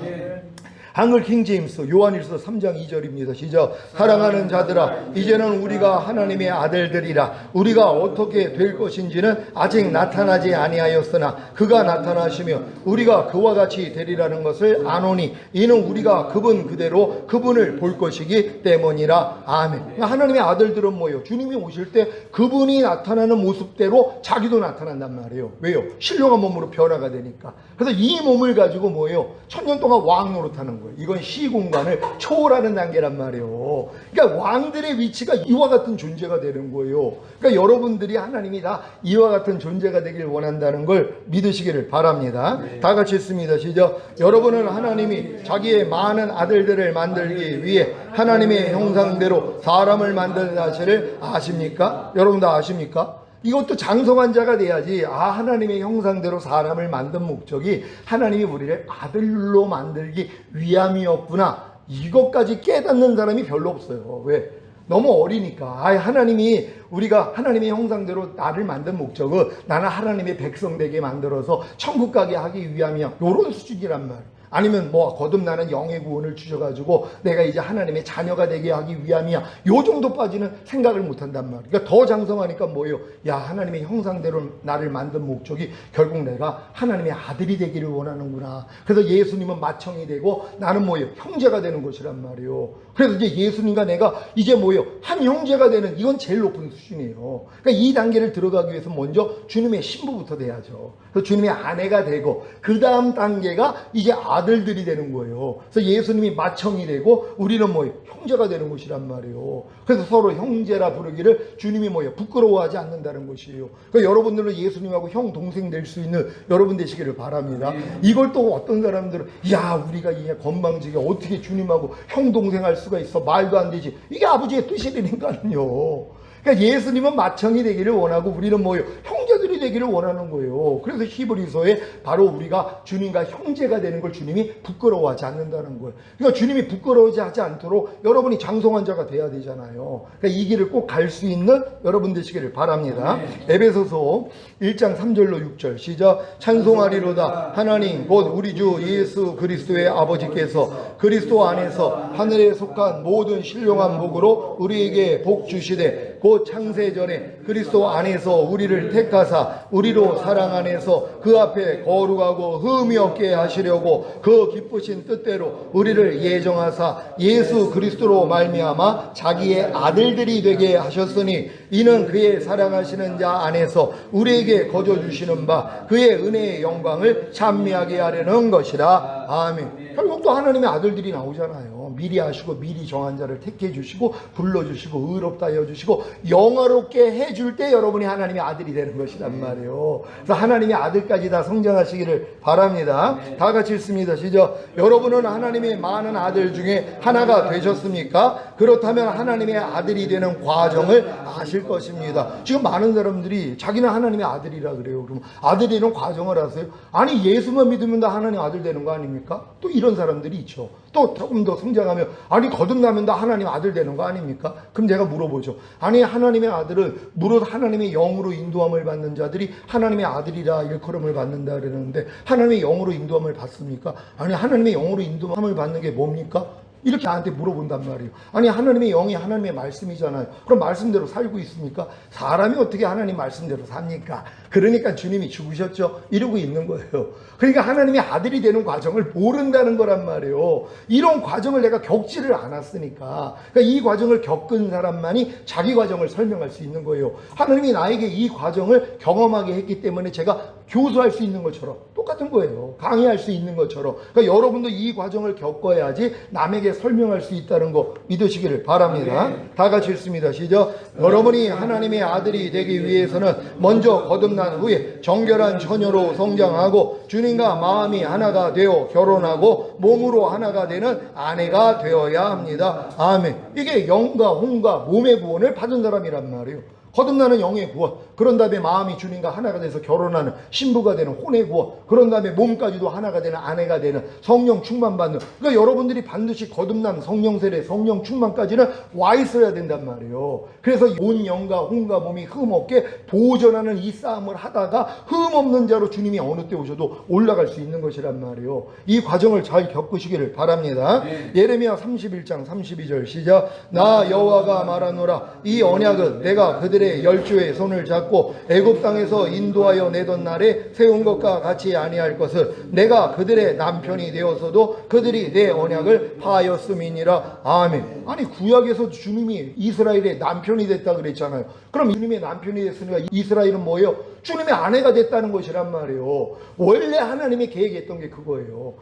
한글 킹제임스 요한일서 3장 2절입니다. 시작. 사랑하는 자들아 이제는 우리가 하나님의 아들들이라. 우리가 어떻게 될 것인지는 아직 나타나지 아니하였으나 그가 나타나시며 우리가 그와 같이 되리라는 것을 아노니 이는 우리가 그분 그대로 그분을 볼 것이기 때문이라. 아멘. 하나님의 아들들은 뭐예요? 주님이 오실 때 그분이 나타나는 모습대로 자기도 나타난단 말이에요. 왜요? 신령한 몸으로 변화가 되니까. 그래서 이 몸을 가지고 뭐예요? 1000년 동안 왕 노릇하는 거예요. 이건 시공간을 초월하는 단계란 말이에요. 그러니까 왕들의 위치가 이와 같은 존재가 되는 거예요. 그러니까 여러분들이 하나님이 다 이와 같은 존재가 되길 원한다는 걸 믿으시기를 바랍니다. 다 같이 읽습니다. 시작. 여러분은 하나님이 자기의 많은 아들들을 만들기 위해 하나님의 형상대로 사람을 만든 사실을 아십니까? 여러분 다 아십니까? 이것도 장성한 자가 돼야지. 하나님의 형상대로 사람을 만든 목적이 하나님이 우리를 아들로 만들기 위함이었구나. 이것까지 깨닫는 사람이 별로 없어요. 왜? 너무 어리니까. 하나님이 우리가 하나님의 형상대로 나를 만든 목적은 나는 하나님의 백성 되게 만들어서 천국 가게 하기 위함이야. 요런 수준이란 말이에요. 아니면 거듭나는 영의 구원을 주셔가지고 내가 이제 하나님의 자녀가 되게 하기 위함이야. 요 정도까지는 생각을 못한단 말이에요. 그러니까 더 장성하니까 뭐예요? 야, 하나님의 형상대로 나를 만든 목적이 결국 내가 하나님의 아들이 되기를 원하는구나. 그래서 예수님은 맏형이 되고 나는 뭐예요? 형제가 되는 것이란 말이에요. 그래서 이제 예수님과 내가 이제 뭐예요? 한 형제가 되는, 이건 제일 높은 수준이에요. 그러니까 이 단계를 들어가기 위해서 먼저 주님의 신부부터 돼야죠. 그래서 주님의 아내가 되고 그 다음 단계가 이제 아들들이 되는 거예요. 그래서 예수님이 맏형이 되고 우리는 뭐예요? 형제가 되는 것이란 말이에요. 그래서 서로 형제라 부르기를 주님이 뭐예요? 부끄러워하지 않는다는 것이에요. 그러니까 여러분들은 예수님하고 형 동생 될 수 있는 여러분 되시기를 바랍니다. 이걸 또 어떤 사람들은 야, 우리가 이 건방지게 어떻게 주님하고 형 동생 할 수가 있어? 말도 안 되지. 이게 아버지의 뜻이라니까요. 그러니까 예수님은 맏형이 되기를 원하고 우리는 뭐예요? 형제들이 되기를 원하는 거예요. 그래서 히브리서에 바로 우리가 주님과 형제가 되는 걸 주님이 부끄러워하지 않는다는 거예요. 그러니까 주님이 부끄러워하지 않도록 여러분이 장성한 자가 돼야 되잖아요. 그러니까 이 길을 꼭 갈 수 있는 여러분 되시기를 바랍니다. 에베소서 1장 3절로 6절 시작. 찬송하리로다 하나님 곧 우리 주 예수 그리스도의 아버지께서 그리스도 안에서 하늘에 속한 모든 신령한 복으로 우리에게 복 주시되 곧 창세 전에 그리스도 안에서 우리를 택하사 우리로 사랑 안에서 그 앞에 거룩하고 흠이 없게 하시려고 그 기쁘신 뜻대로 우리를 예정하사 예수 그리스도로 말미암아 자기의 아들들이 되게 하셨으니 이는 그의 사랑하시는 자 안에서 우리에게 거저 주시는 바 그의 은혜의 영광을 찬미하게 하려는 것이라. 아멘. 결국 또 하나님의 아들들이 나오잖아요. 미리 하시고 미리 정한 자를 택해 주시고 불러주시고 의롭다 해주시고 영화롭게 해줄 때 여러분이 하나님의 아들이 되는 것이란 말이에요. 그래서 하나님의 아들까지 다 성장하시기를 바랍니다. 다 같이 읽습니다. 시작. 여러분은 하나님의 많은 아들 중에 하나가 되셨습니까? 그렇다면 하나님의 아들이 되는 과정을 아실 것입니다. 지금 많은 사람들이 자기는 하나님의 아들이라 그래요. 그럼 아들이는 과정을 아세요? 아니 예수만 믿으면 다 하나님 아들 되는 거 아닙니까? 또 이런 사람들이 있죠. 또 조금 더 성장 성장하며 아니 거듭나면 다 하나님 아들 되는 거 아닙니까? 그럼 제가 물어보죠. 아니 하나님의 아들은 무릇 하나님의 영으로 인도함을 받는 자들이 하나님의 아들이라 일컬음을 받는다 그러는데 하나님의 영으로 인도함을 받습니까? 아니 하나님의 영으로 인도함을 받는 게 뭡니까? 이렇게 나한테 물어본단 말이에요. 아니 하나님의 영이 하나님의 말씀이잖아요. 그럼 말씀대로 살고 있습니까? 사람이 어떻게 하나님 말씀대로 삽니까? 그러니까 주님이 죽으셨죠. 이러고 있는 거예요. 그러니까 하나님의 아들이 되는 과정을 모른다는 거란 말이에요. 이런 과정을 내가 겪지를 않았으니까. 그러니까 이 과정을 겪은 사람만이 자기 과정을 설명할 수 있는 거예요. 하나님이 나에게 이 과정을 경험하게 했기 때문에 제가 교수할 수 있는 것처럼 똑같은 거예요. 강의할 수 있는 것처럼. 그러니까 여러분도 이 과정을 겪어야지 남에게 설명할 수 있다는 거 믿으시기를 바랍니다. 다 같이 읽습니다. 시작. 여러분이 하나님의 아들이 되기 위해서는 먼저 거듭난 후에 정결한 처녀로 성장하고 주님과 마음이 하나가 되어 결혼하고 몸으로 하나가 되는 아내가 되어야 합니다. 아멘. 이게 영과 혼과 몸의 구원을 받은 사람이란 말이에요. 거듭나는 영의 구원, 그런 다음에 마음이 주님과 하나가 돼서 결혼하는 신부가 되는 혼의 구원, 그런 다음에 몸까지도 하나가 되는 아내가 되는 성령 충만받는. 그러니까 여러분들이 반드시 거듭난 성령 세례, 성령 충만까지는 와 있어야 된단 말이에요. 그래서 온 영과 혼과 몸이 흠없게 보존하는 이 싸움을 하다가 흠없는 자로 주님이 어느 때 오셔도 올라갈 수 있는 것이란 말이에요. 이 과정을 잘 겪으시기를 바랍니다. 예레미야 31장 32절 시작. 나 여호와가 말하노라 이 언약은 내가 그들의 열조의 손을 잡고 애굽 땅에서 인도하여 내던 날에 세운 것과 같이 아니할 것을 내가 그들의 남편이 되어서도 그들이 내 언약을 파하였음이니라. 아멘. 아니 구약에서 주님이 이스라엘의 남편이 됐다 그랬잖아요. 그럼 주님의 남편이 됐으니까 이스라엘은 뭐예요? 주님의 아내가 됐다는 것이란 말이에요. 원래 하나님이 계획했던 게 그거예요.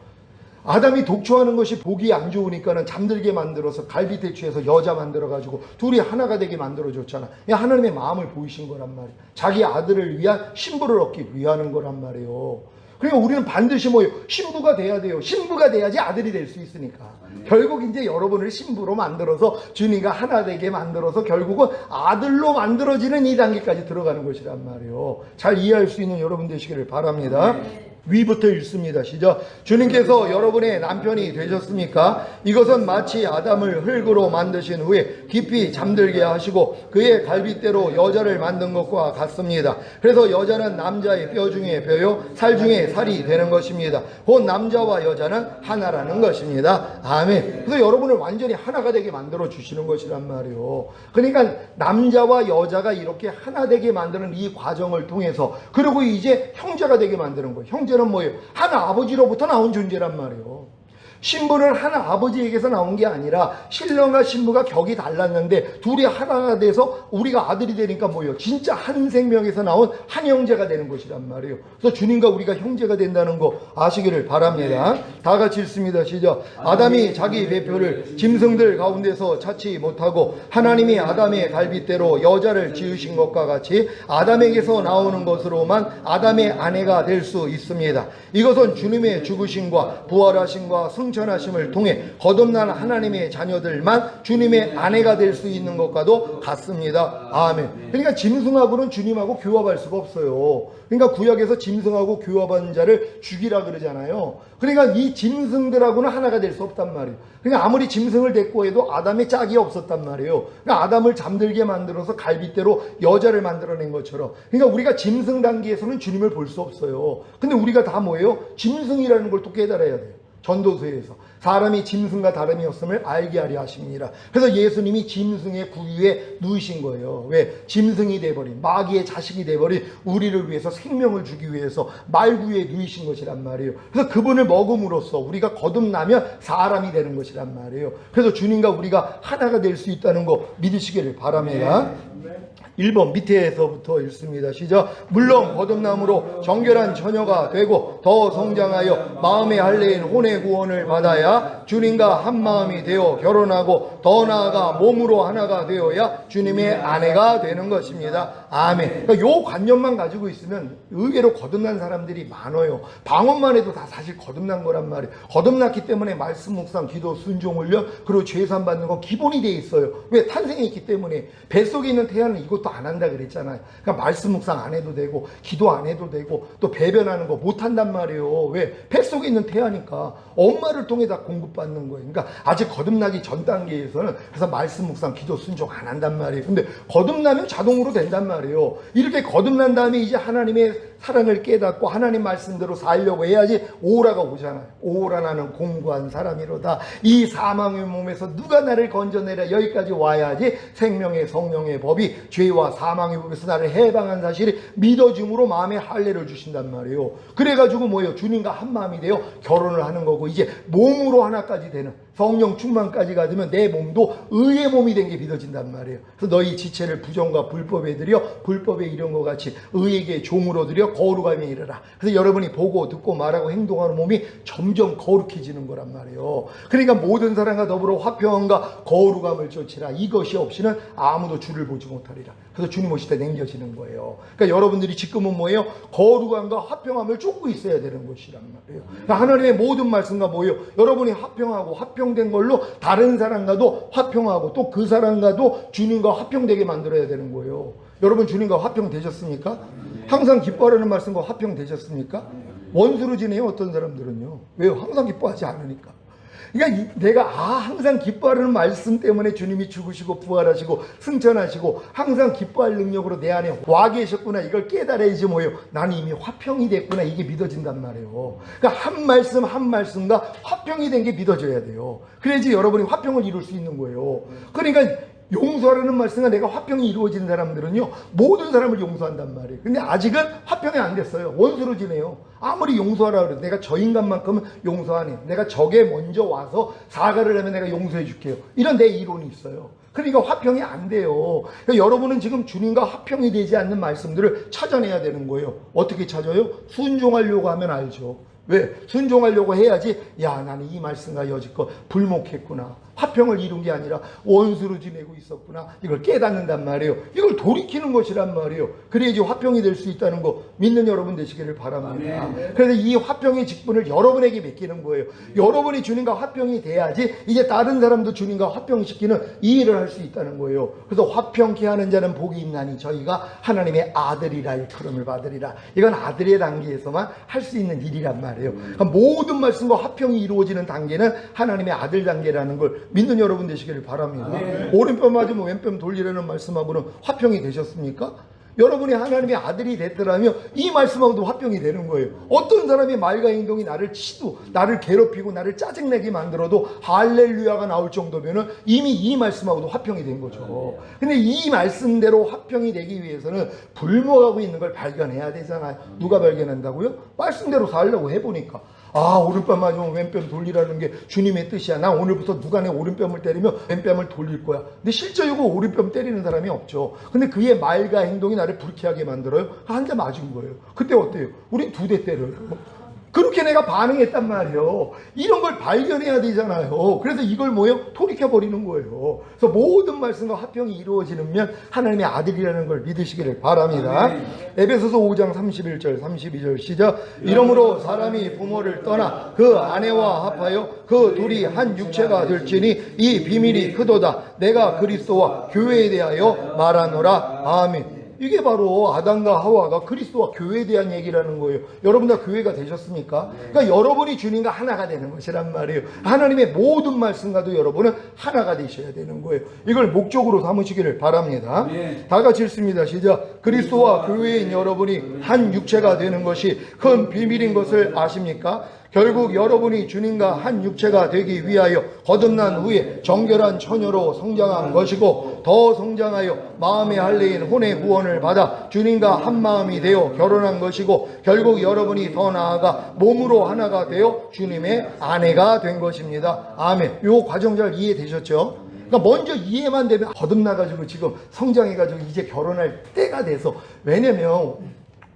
아담이 독초하는 것이 보기 안 좋으니까는 잠들게 만들어서 갈빗대 취해서 여자 만들어가지고 둘이 하나가 되게 만들어줬잖아. 하나님의 마음을 보이신 거란 말이에요. 자기 아들을 위한 신부를 얻기 위하는 거란 말이에요. 그러니까 우리는 반드시 뭐예요? 신부가 돼야 돼요. 신부가 돼야지 아들이 될 수 있으니까. 결국 이제 여러분을 신부로 만들어서 주님과 하나 되게 만들어서 결국은 아들로 만들어지는 이 단계까지 들어가는 것이란 말이에요. 잘 이해할 수 있는 여러분 되시기를 바랍니다. 위부터 읽습니다. 시작. 주님께서 여러분의 남편이 되셨습니까? 이것은 마치 아담을 흙으로 만드신 후에 깊이 잠들게 하시고 그의 갈빗대로 여자를 만든 것과 같습니다. 그래서 여자는 남자의 뼈 중에 뼈요 살 중에 살이 되는 것입니다. 곧 남자와 여자는 하나라는 것입니다. 아멘. 그래서 여러분을 완전히 하나가 되게 만들어 주시는 것이란 말이에요. 그러니까 남자와 여자가 이렇게 하나 되게 만드는 이 과정을 통해서 그리고 이제 형제가 되게 만드는 거예요. 형제는 뭐예요? 한 아버지로부터 나온 존재란 말이에요. 신부는 한 아버지에게서 나온 게 아니라 신령과 신부가 격이 달랐는데 둘이 하나가 돼서 우리가 아들이 되니까 뭐예요? 진짜 한 생명에서 나온 한 형제가 되는 것이란 말이에요. 그래서 주님과 우리가 형제가 된다는 거 아시기를 바랍니다. 다 같이 읽습니다. 시작. 아담이 자기 배표를 짐승들 가운데서 찾지 못하고 하나님이 아담의 갈빗대로 여자를 지으신 것과 같이 아담에게서 나오는 것으로만 아담의 아내가 될 수 있습니다. 이것은 주님의 죽으심과 부활하심과 승천하심을 통해 거듭난 하나님의 자녀들만 주님의 아내가 될 수 있는 것과도 같습니다. 아멘. 그러니까 짐승하고는 주님하고 교합할 수가 없어요. 그러니까 구약에서 짐승하고 교합한 자를 죽이라 그러잖아요. 그러니까 이 짐승들하고는 하나가 될 수 없단 말이에요. 그러니까 아무리 짐승을 데리고 해도 아담의 짝이 없었단 말이에요. 그러니까 아담을 잠들게 만들어서 갈빗대로 여자를 만들어낸 것처럼. 그러니까 우리가 짐승 단계에서는 주님을 볼 수 없어요. 근데 우리가 다 뭐예요? 짐승이라는 걸 또 깨달아야 돼요. 전도서에서 사람이 짐승과 다름이 없음을 알게 하려 하십니다. 그래서 예수님이 짐승의 구유에 누이신 거예요. 왜? 짐승이 돼버린 마귀의 자식이 돼버린 우리를 위해서 생명을 주기 위해서 말구유에 누이신 것이란 말이에요. 그래서 그분을 먹음으로써 우리가 거듭나면 사람이 되는 것이란 말이에요. 그래서 주님과 우리가 하나가 될 수 있다는 거 믿으시기를 바랍니다. 1번 밑에서부터 읽습니다. 시작. 물론 거듭남으로 정결한 처녀가 되고 더 성장하여 마음의 할례인 혼의 구원을 받아야 주님과 한 마음이 되어 결혼하고 더 나아가 몸으로 하나가 되어야 주님의 아내가 되는 것입니다. 아멘. 그러니까 요 관념만 가지고 있으면 의외로 거듭난 사람들이 많아요. 방언만 해도 다 사실 거듭난 거란 말이에요. 거듭났기 때문에 말씀 묵상, 기도, 순종, 훈련, 그리고 죄산 받는 건 기본이 돼 있어요. 왜? 탄생에 있기 때문에. 뱃속에 있는 태아는 이것도 그것도 안 한다 그랬잖아요. 그러니까 말씀 묵상 안 해도 되고 기도 안 해도 되고 또 배변하는 거 못 한단 말이에요. 왜? 뱃속에 있는 태아니까 엄마를 통해 다 공급받는 거예요. 그러니까 아직 거듭나기 전 단계에서는 그래서 말씀 묵상 기도 순종 안 한단 말이에요. 근데 거듭나면 자동으로 된단 말이에요. 이렇게 거듭난 다음에 이제 하나님의 사랑을 깨닫고 하나님 말씀대로 살려고 해야지 오라가 오잖아요. 오라 나는 공고한 사람이로다. 이 사망의 몸에서 누가 나를 건져내라. 여기까지 와야지 생명의 성령의 법이 죄와 사망의 법에서 나를 해방한 사실이 믿어짐으로 마음에 할례를 주신단 말이에요. 그래가지고 뭐예요? 주님과 한 마음이 되어 결혼을 하는 거고 이제 몸으로 하나까지 되는 성령 충만까지 가지면 내 몸도 의의 몸이 된 게 믿어진단 말이에요. 그래서 너희 지체를 부정과 불법에 들여 불법에 이른 것 같이 의에게 종으로 들여 거룩함에 이르라. 그래서 여러분이 보고 듣고 말하고 행동하는 몸이 점점 거룩해지는 거란 말이에요. 그러니까 모든 사람과 더불어 화평함과 거룩함을 쫓으라. 이것이 없이는 아무도 주를 보지 못하리라. 그래서 주님 오실 때 남겨지는 거예요. 그러니까 여러분들이 지금은 뭐예요? 거룩함과 화평함을 쫓고 있어야 되는 것이란 말이에요. 그러니까 하나님의 모든 말씀과 뭐예요? 여러분이 화평하고 화평된 걸로 다른 사람과도 화평하고 또 그 사람과도 주님과 화평되게 만들어야 되는 거예요. 여러분 주님과 화평되셨습니까? 항상 기뻐하라는 말씀과 화평되셨습니까? 원수로 지내요 어떤 사람들은요. 왜요? 항상 기뻐하지 않으니까. 그러니까 내가 항상 기뻐하는 말씀 때문에 주님이 죽으시고 부활하시고 승천하시고 항상 기뻐할 능력으로 내 안에 와 계셨구나 이걸 깨달아야지 뭐예요. 나는 이미 화평이 됐구나 이게 믿어진단 말이에요. 그러니까 한 말씀 한 말씀과 화평이 된 게 믿어져야 돼요. 그래야지 여러분이 화평을 이룰 수 있는 거예요. 그러니까 용서하라는 말씀과 내가 화평이 이루어진 사람들은요 모든 사람을 용서한단 말이에요. 근데 아직은 화평이 안 됐어요. 원수로 지내요. 아무리 용서하라 그래도 내가 저 인간만큼은 용서 안 해. 내가 적에 먼저 와서 사과를 하면 내가 용서해 줄게요. 이런 내 이론이 있어요. 그러니까 화평이 안 돼요. 그러니까 여러분은 지금 주님과 화평이 되지 않는 말씀들을 찾아내야 되는 거예요. 어떻게 찾아요? 순종하려고 하면 알죠. 왜? 순종하려고 해야지 야 나는 이 말씀과 여지껏 불목했구나. 화평을 이룬 게 아니라 원수로 지내고 있었구나. 이걸 깨닫는단 말이에요. 이걸 돌이키는 것이란 말이에요. 그래야지 화평이 될 수 있다는 거 믿는 여러분 되시기를 바랍니다. 아멘. 그래서 이 화평의 직분을 여러분에게 맡기는 거예요. 여러분이 주님과 화평이 돼야지 이제 다른 사람도 주님과 화평시키는 이 일을 할 수 있다는 거예요. 그래서 화평케 하는 자는 복이 있나니 저희가 하나님의 아들이라 일컬음을 받으리라. 이건 아들의 단계에서만 할 수 있는 일이란 말이에요. 그러니까 모든 말씀과 화평이 이루어지는 단계는 하나님의 아들 단계라는 걸 믿는 여러분 되시기를 바랍니다. 오른편 맞으면 왼편 돌리라는 말씀하고는 화평이 되셨습니까? 여러분이 하나님의 아들이 됐더라면 이 말씀하고도 화평이 되는 거예요. 어떤 사람의 말과 행동이 나를 치도 나를 괴롭히고 나를 짜증내게 만들어도 할렐루야가 나올 정도면은 이미 이 말씀하고도 화평이 된 거죠. 근데 이 말씀대로 화평이 되기 위해서는 불목하고 있는 걸 발견해야 되잖아요. 누가 발견한다고요? 말씀대로 살려고 해보니까 오른뺨 맞으면 왼뺨 돌리라는 게 주님의 뜻이야. 나 오늘부터 누가 내 오른뺨을 때리면 왼뺨을 돌릴 거야. 근데 실제로 오른뺨 때리는 사람이 없죠. 근데 그의 말과 행동이 나를 불쾌하게 만들어요. 한 대 맞은 거예요. 그때 어때요? 우린 2대 때려요. 그렇게 내가 반응했단 말이에요. 이런 걸 발견해야 되잖아요. 그래서 이걸 뭐예요? 돌이켜버리는 거예요. 그래서 모든 말씀과 화평이 이루어지면 하나님의 아들이라는 걸 믿으시기를 바랍니다. 아멘. 에베소서 5장 31절 32절 시작. 이러므로 사람이 부모를 떠나 그 아내와 합하여 그 둘이 한 육체가 될지니 이 비밀이 크도다. 내가 그리스도와 교회에 대하여 말하노라. 아멘. 이게 바로 아담과 하와가 그리스도와 교회에 대한 얘기라는 거예요. 여러분 다 교회가 되셨습니까? 그러니까 여러분이 주님과 하나가 되는 것이란 말이에요. 하나님의 모든 말씀과도 여러분은 하나가 되셔야 되는 거예요. 이걸 목적으로 삼으시기를 바랍니다. 다 같이 읽습니다. 시작. 그리스도와 교회인 여러분이 한 육체가 되는 것이 큰 비밀인 것을 아십니까? 결국 여러분이 주님과 한 육체가 되기 위하여 거듭난 후에 정결한 처녀로 성장한 것이고 더 성장하여 마음의 할례인 혼의 구원을 받아 주님과 한 마음이 되어 결혼한 것이고 결국 여러분이 더 나아가 몸으로 하나가 되어 주님의 아내가 된 것입니다. 아멘. 요 과정 잘 이해되셨죠? 그러니까 먼저 이해만 되면 거듭나가지고 지금 성장해가지고 이제 결혼할 때가 돼서 왜냐면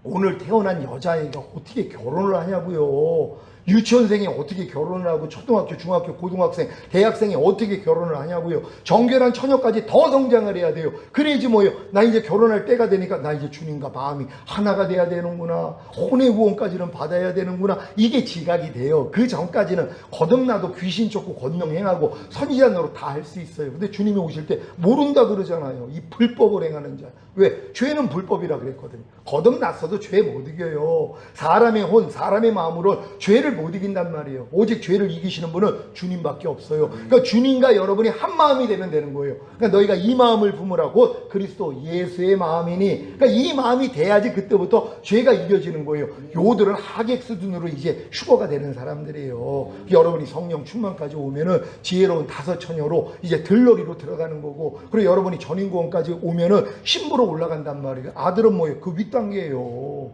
오늘 태어난 여자애가 어떻게 결혼을 하냐고요. 유치원생이 어떻게 결혼을 하고 초등학교, 중학교, 고등학생, 대학생이 어떻게 결혼을 하냐고요. 정결한 처녀까지 더 성장을 해야 돼요. 그래야지 뭐예요. 나 이제 결혼할 때가 되니까 나 이제 주님과 마음이 하나가 돼야 되는구나. 혼의 구원까지는 받아야 되는구나. 이게 지각이 돼요. 그 전까지는 거듭나도 귀신 쫓고 권능 행하고 선지자 노릇 다 할 수 있어요. 근데 주님이 오실 때 모른다 그러잖아요. 이 불법을 행하는 자. 왜? 죄는 불법이라 그랬거든요. 거듭났어도 죄 못 이겨요. 사람의 혼, 사람의 마음으로 죄를 못 이긴단 말이에요. 오직 죄를 이기시는 분은 주님밖에 없어요. 그러니까 주님과 여러분이 한 마음이 되면 되는 거예요. 그러니까 너희가 이 마음을 품으라고 그리스도 예수의 마음이니. 그러니까 이 마음이 돼야지 그때부터 죄가 이겨지는 거예요. 요들은 하객 수준으로 이제 휴거가 되는 사람들이에요. 여러분이 성령 충만까지 오면은 지혜로운 다섯 처녀로 이제 들러리로 들어가는 거고, 그리고 여러분이 전인구원까지 오면은 신부로 올라간단 말이에요. 아들은 뭐예요? 그 윗단계예요.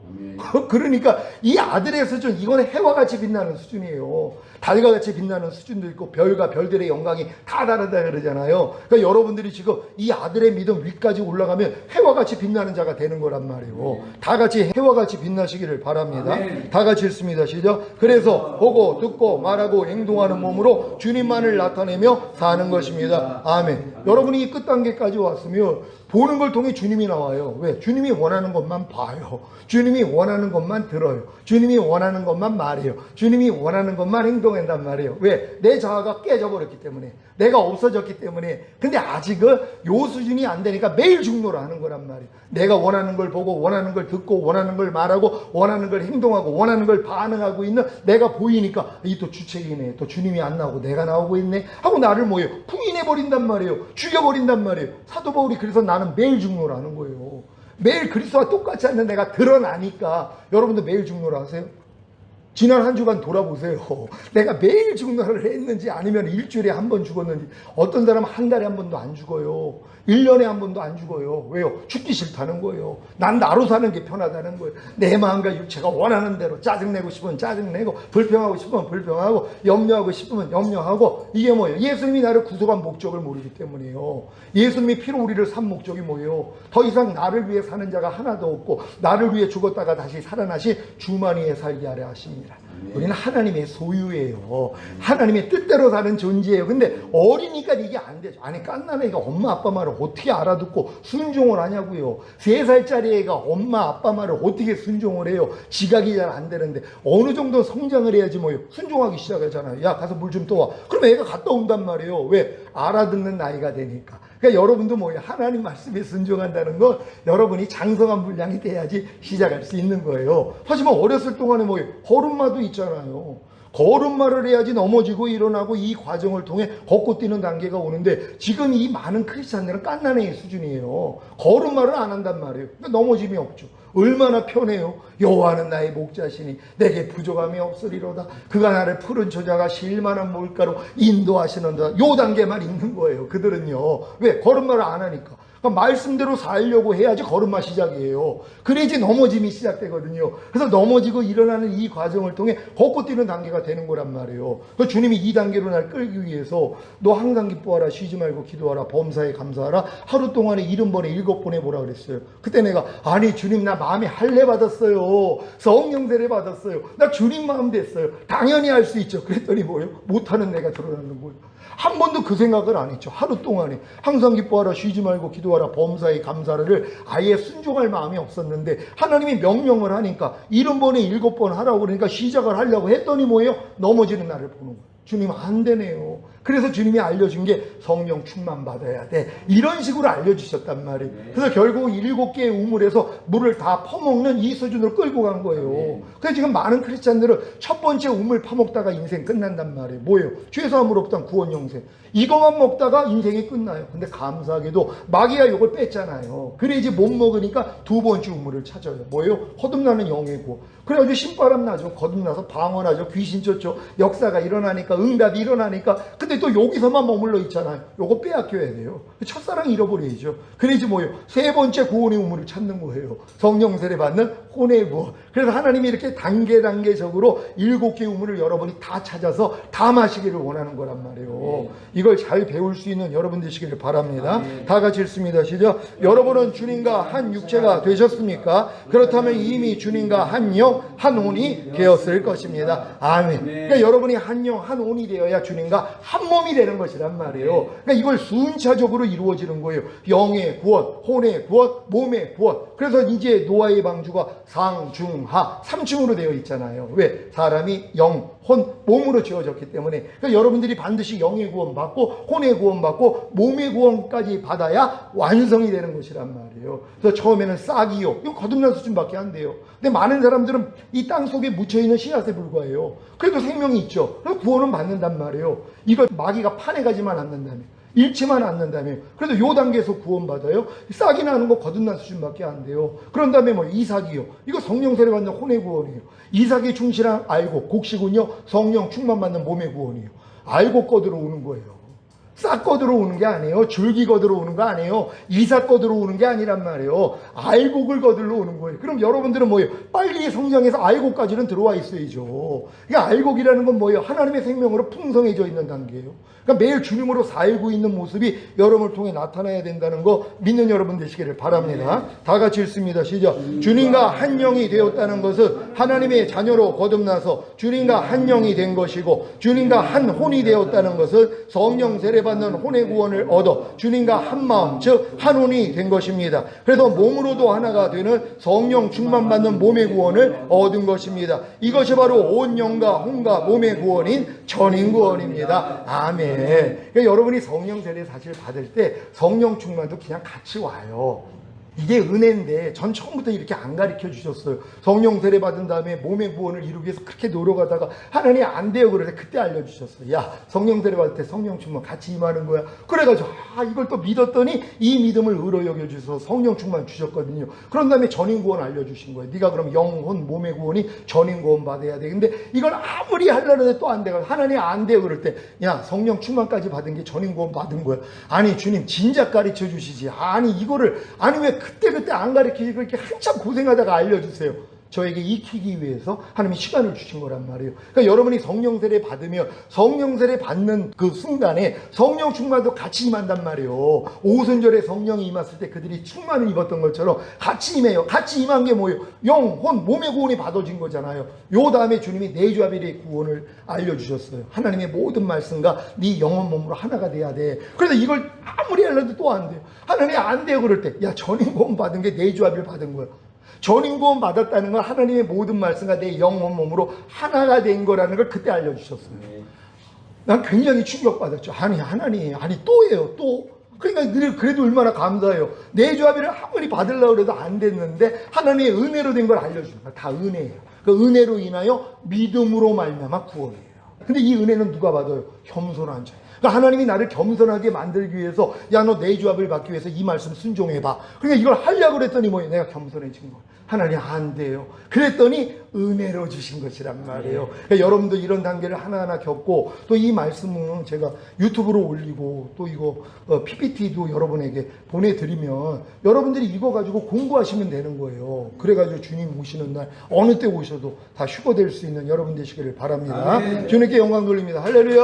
그러니까 이 아들의 수준, 이거는 해와 같이 빛나는 수준이에요. 달과 같이 빛나는 수준도 있고 별과 별들의 영광이 다 다르다 그러잖아요. 그러니까 여러분들이 지금 이 아들의 믿음 위까지 올라가면 해와 같이 빛나는 자가 되는 거란 말이에요. 다 같이 해와 같이 빛나시기를 바랍니다. 다 같이 읽습니다. 시작. 그래서 보고 듣고 말하고 행동하는 몸으로 주님만을 나타내며 사는 것입니다. 아멘. 여러분이 이 끝단계까지 왔으면 보는 걸 통해 주님이 나와요. 왜? 주님이 원하는 것만 봐요. 주님이 원하는 것만 들어요. 주님이 원하는 것만 말해요. 주님이 원하는 것만 행동한단 말이에요. 왜? 내 자아가 깨져버렸기 때문에, 내가 없어졌기 때문에. 근데 아직은 요 수준이 안 되니까 매일 중노를 하는 거란 말이에요. 내가 원하는 걸 보고 원하는 걸 듣고 원하는 걸 말하고 원하는 걸 행동하고 원하는 걸 반응하고 있는 내가 보이니까 이 또 주책이네, 또 주님이 안 나오고 내가 나오고 있네 하고 나를 뭐예요? 부인해버린단 말이에요. 죽여버린단 말이에요. 사도 바울이 그래서 나는 매일 중노를 하는 거예요. 매일 그리스도와 똑같지 않는 내가 드러나니까. 여러분도 매일 중노를 하세요? 지난 한 주간 돌아보세요. 내가 매일 중노를 했는지 아니면 일주일에 한 번 죽었는지. 어떤 사람은 한 달에 한 번도 안 죽어요. 1년에 한 번도 안 죽어요. 왜요? 죽기 싫다는 거예요. 난 나로 사는 게 편하다는 거예요. 내 마음과 육체가 원하는 대로 짜증내고 싶으면 짜증내고, 불평하고 싶으면 불평하고, 염려하고 싶으면 염려하고. 이게 뭐예요? 예수님이 나를 구속한 목적을 모르기 때문이에요. 예수님이 피로 우리를 산 목적이 뭐예요? 더 이상 나를 위해 사는 자가 하나도 없고 나를 위해 죽었다가 다시 살아나신 주만이에 살게 하려 하십니다. 우리는 하나님의 소유예요. 하나님의 뜻대로 사는 존재예요. 근데 어리니까 이게 안 되죠. 아니, 깐난 애가 엄마 아빠 말을 어떻게 알아듣고 순종을 하냐고요. 3살짜리 애가 엄마 아빠 말을 어떻게 순종을 해요. 지각이 잘 안 되는데 어느 정도 성장을 해야지 뭐예요. 순종하기 시작하잖아요. 야, 가서 물 좀 떠와. 그럼 애가 갔다 온단 말이에요. 왜? 알아듣는 나이가 되니까. 그러니까 여러분도 뭐예요? 하나님 말씀에 순종한다는 건 여러분이 장성한 분량이 돼야지 시작할 수 있는 거예요. 하지만 어렸을 동안에 뭐예요? 걸음마도 있잖아요. 걸음마를 해야지 넘어지고 일어나고 이 과정을 통해 걷고 뛰는 단계가 오는데, 지금 이 많은 크리스찬들은 깐난애의 수준이에요. 걸음마를 안 한단 말이에요. 그러니까 넘어짐이 없죠. 얼마나 편해요. 여호와는 나의 목자시니 내게 부족함이 없으리로다. 그가 나를 푸른 저자가 실만한 물가로 인도하시는다. 요 단계만 있는 거예요. 그들은요. 왜? 걸음마를 안 하니까. 그러니까 말씀대로 살려고 해야지 걸음마 시작이에요. 그래야지 넘어짐이 시작되거든요. 그래서 넘어지고 일어나는 이 과정을 통해 걷고 뛰는 단계가 되는 거란 말이에요. 그래서 주님이 이 단계로 날 끌기 위해서 너 항상 기뻐하라, 쉬지 말고 기도하라, 범사에 감사하라, 하루 동안에 70번에 7번 해보라 그랬어요. 그때 내가 아니 주님, 나 마음에 할례 받았어요. 성령 세례 받았어요. 나 주님 마음 됐어요. 당연히 할 수 있죠. 그랬더니 뭐예요? 못하는 내가 드러나는 거예요. 한 번도 그 생각을 안 했죠. 하루 동안에 항상 기뻐하라, 쉬지 말고 기도하라, 범사에 감사를 아예 순종할 마음이 없었는데 하나님이 명령을 하니까 70번에 7번 하라고 그러니까 시작을 하려고 했더니 뭐예요? 넘어지는 나를 보는 거예요. 주님 안 되네요. 그래서 주님이 알려준 게 성령 충만 받아야 돼. 이런 식으로 알려주셨단 말이에요. 그래서 결국 7개의 우물에서 물을 다 퍼먹는 이 수준으로 끌고 간 거예요. 그래서 지금 많은 크리스찬들은 첫 번째 우물 파먹다가 인생 끝난단 말이에요. 뭐예요? 죄사함을 없던 구원 영생. 이것만 먹다가 인생이 끝나요. 근데 감사하게도 마귀가 이걸 뺐잖아요. 그래야지 못 먹으니까 두 번째 우물을 찾아요. 뭐예요? 거듭나는 영의 구원. 그래가지고 신바람 나죠. 거듭나서 방언하죠. 귀신 쫓죠. 역사가 일어나니까, 응답이 일어나니까. 근데 또 여기서만 머물러 있잖아요. 요거 빼앗겨야 돼요. 첫사랑 잃어버려야죠. 그래야지 뭐예요? 세 번째 구원의 우물을 찾는 거예요. 성령 세례 받는 혼의 구원. 그래서 하나님이 이렇게 단계적으로 7개의 우물을 여러분이 다 찾아서 다 마시기를 원하는 거란 말이에요. 이걸 잘 배울 수 있는 여러분 되시기를 바랍니다. 다 같이 읽습니다. 시작. 여러분은 주님과 한 육체가 되셨습니까? 그렇다면 이미 주님과 한 영, 영 한 혼이 되었을 것입니다. 아멘. 그러니까 여러분이 한 영 한 혼이 되어야 주님과 한 몸이 되는 것이란 말이에요. 그러니까 이걸 순차적으로 이루어지는 거예요. 영의 구원, 혼의 구원, 몸의 구원. 그래서 이제 노아의 방주가 상중하 3층으로 되어 있잖아요. 왜? 사람이 영, 혼, 몸으로 지어졌기 때문에. 그러니까 여러분들이 반드시 영의 구원 받고 혼의 구원 받고 몸의 구원까지 받아야 완성이 되는 것이란 말이에요. 그래서 처음에는 싹이요. 이거 거듭난 수준밖에 안 돼요. 근데 많은 사람들은 이 땅 속에 묻혀있는 씨앗에 불과해요. 그래도 생명이 있죠. 그래서 구원은 받는단 말이에요. 이걸 마귀가 파내가지만 않는다면, 잃지만 않는다면, 그래도 요 단계에서 구원받아요. 싹이 나는 거 거듭난 수준밖에 안 돼요. 그런 다음에 뭐 이삭이요. 이거 성령 세례 받는 혼의 구원이에요. 이삭이 충실한 알곡, 곡식은요 성령 충만 받는 몸의 구원이에요. 알곡 거들어 오는 거예요. 싹 거들어 오는 게 아니에요. 줄기 거들어 오는 거 아니에요. 이삭 거들어 오는 게 아니란 말이에요. 알곡을 거들러 오는 거예요. 그럼 여러분들은 뭐예요? 빨리 성장해서 알곡까지는 들어와 있어야죠. 그러니까 알곡이라는 건 뭐예요? 하나님의 생명으로 풍성해져 있는 단계예요. 그러니까 매일 주님으로 살고 있는 모습이 여러분을 통해 나타나야 된다는 거 믿는 여러분 되시기를 바랍니다. 다 같이 읽습니다. 시작. 주님과 한 영이 되었다는 것은 하나님의 자녀로 거듭나서 주님과 한 영이 된 것이고, 주님과 한 혼이 되었다는 것은 성령 세례받는 혼의 구원을 얻어 주님과 한 마음, 즉 한 혼이 된 것입니다. 그래서 몸으로도 하나가 되는 성령 충만받는 몸의 구원을 얻은 것입니다. 이것이 바로 온 영과 혼과 몸의 구원인 전인 구원입니다. 아멘. 그러니까 여러분이 성령 세례 사실 받을 때 성령 충만도 그냥 같이 와요. 이게 은혜인데 전 처음부터 이렇게 안 가르쳐 주셨어요. 성령 세례 받은 다음에 몸의 구원을 이루기 위해서 그렇게 노력하다가 하나님이 안 돼요 그래서 그때 알려주셨어요. 야, 성령 세례 받을 때 성령 충만 같이 임하는 거야. 그래가지고 이걸 또 믿었더니 이 믿음을 의로 여겨주셔서 성령 충만 주셨거든요. 그런 다음에 전인 구원 알려주신 거예요. 네가 그럼 영혼 몸의 구원이 전인 구원 받아야 돼. 근데 이걸 아무리 하려는데 또 안 돼요. 하나님 안 돼요 그럴 때 야, 성령 충만까지 받은 게 전인 구원 받은 거야. 아니 주님 진작 가르쳐 주시지. 아니 이거를 아니 왜 그때 안 가르치지 그렇게 한참 고생하다가 알려주세요. 저에게 익히기 위해서 하나님이 시간을 주신 거란 말이에요. 그러니까 여러분이 성령 세례 받으면 성령 세례 받는 그 순간에 성령 충만도 같이 임한단 말이에요. 오순절에 성령이 임했을 때 그들이 충만을 입었던 것처럼 같이 임해요. 같이 임한 게 뭐예요? 영, 혼, 몸의 구원이 받아진 거잖아요. 요 다음에 주님이 내주아벨의 구원을 알려주셨어요. 하나님의 모든 말씀과 네 영혼 몸으로 하나가 돼야 돼. 그래서 이걸 아무리 하려도 또 안 돼요. 하나님이 안 돼요 그럴 때 야, 전인 구원 받은 게 내주아벨 받은 거야. 전인 구원 받았다는 건 하나님의 모든 말씀과 내 영혼 몸으로 하나가 된 거라는 걸 그때 알려주셨어요. 난 굉장히 충격받았죠. 아니 하나님 아니 또예요 또. 그러니까 그래도 얼마나 감사해요. 내 조합이를 아무리 받으려고 해도 안 됐는데 하나님의 은혜로 된 걸 알려주는 거야. 다 은혜예요. 그 은혜로 인하여 믿음으로 말미암아 구원이에요. 근데 이 은혜는 누가 받아요? 겸손한 자. 그러니까 하나님이 나를 겸손하게 만들기 위해서 야 너 내 조합을 받기 위해서 이 말씀 순종해봐. 그러니까 이걸 하려고 그랬더니 뭐예요? 내가 겸손해진 거예요. 하나님 안 돼요. 그랬더니 은혜로 주신 것이란 말이에요. 그러니까 여러분도 이런 단계를 하나하나 겪고 또 이 말씀은 제가 유튜브로 올리고 또 이거 PPT도 여러분에게 보내드리면 여러분들이 이거 가지고 공부하시면 되는 거예요. 그래가지고 주님 오시는 날 어느 때 오셔도 다 휴거될 수 있는 여러분 되시기를 바랍니다. 주님께 영광 돌립니다. 할렐루야.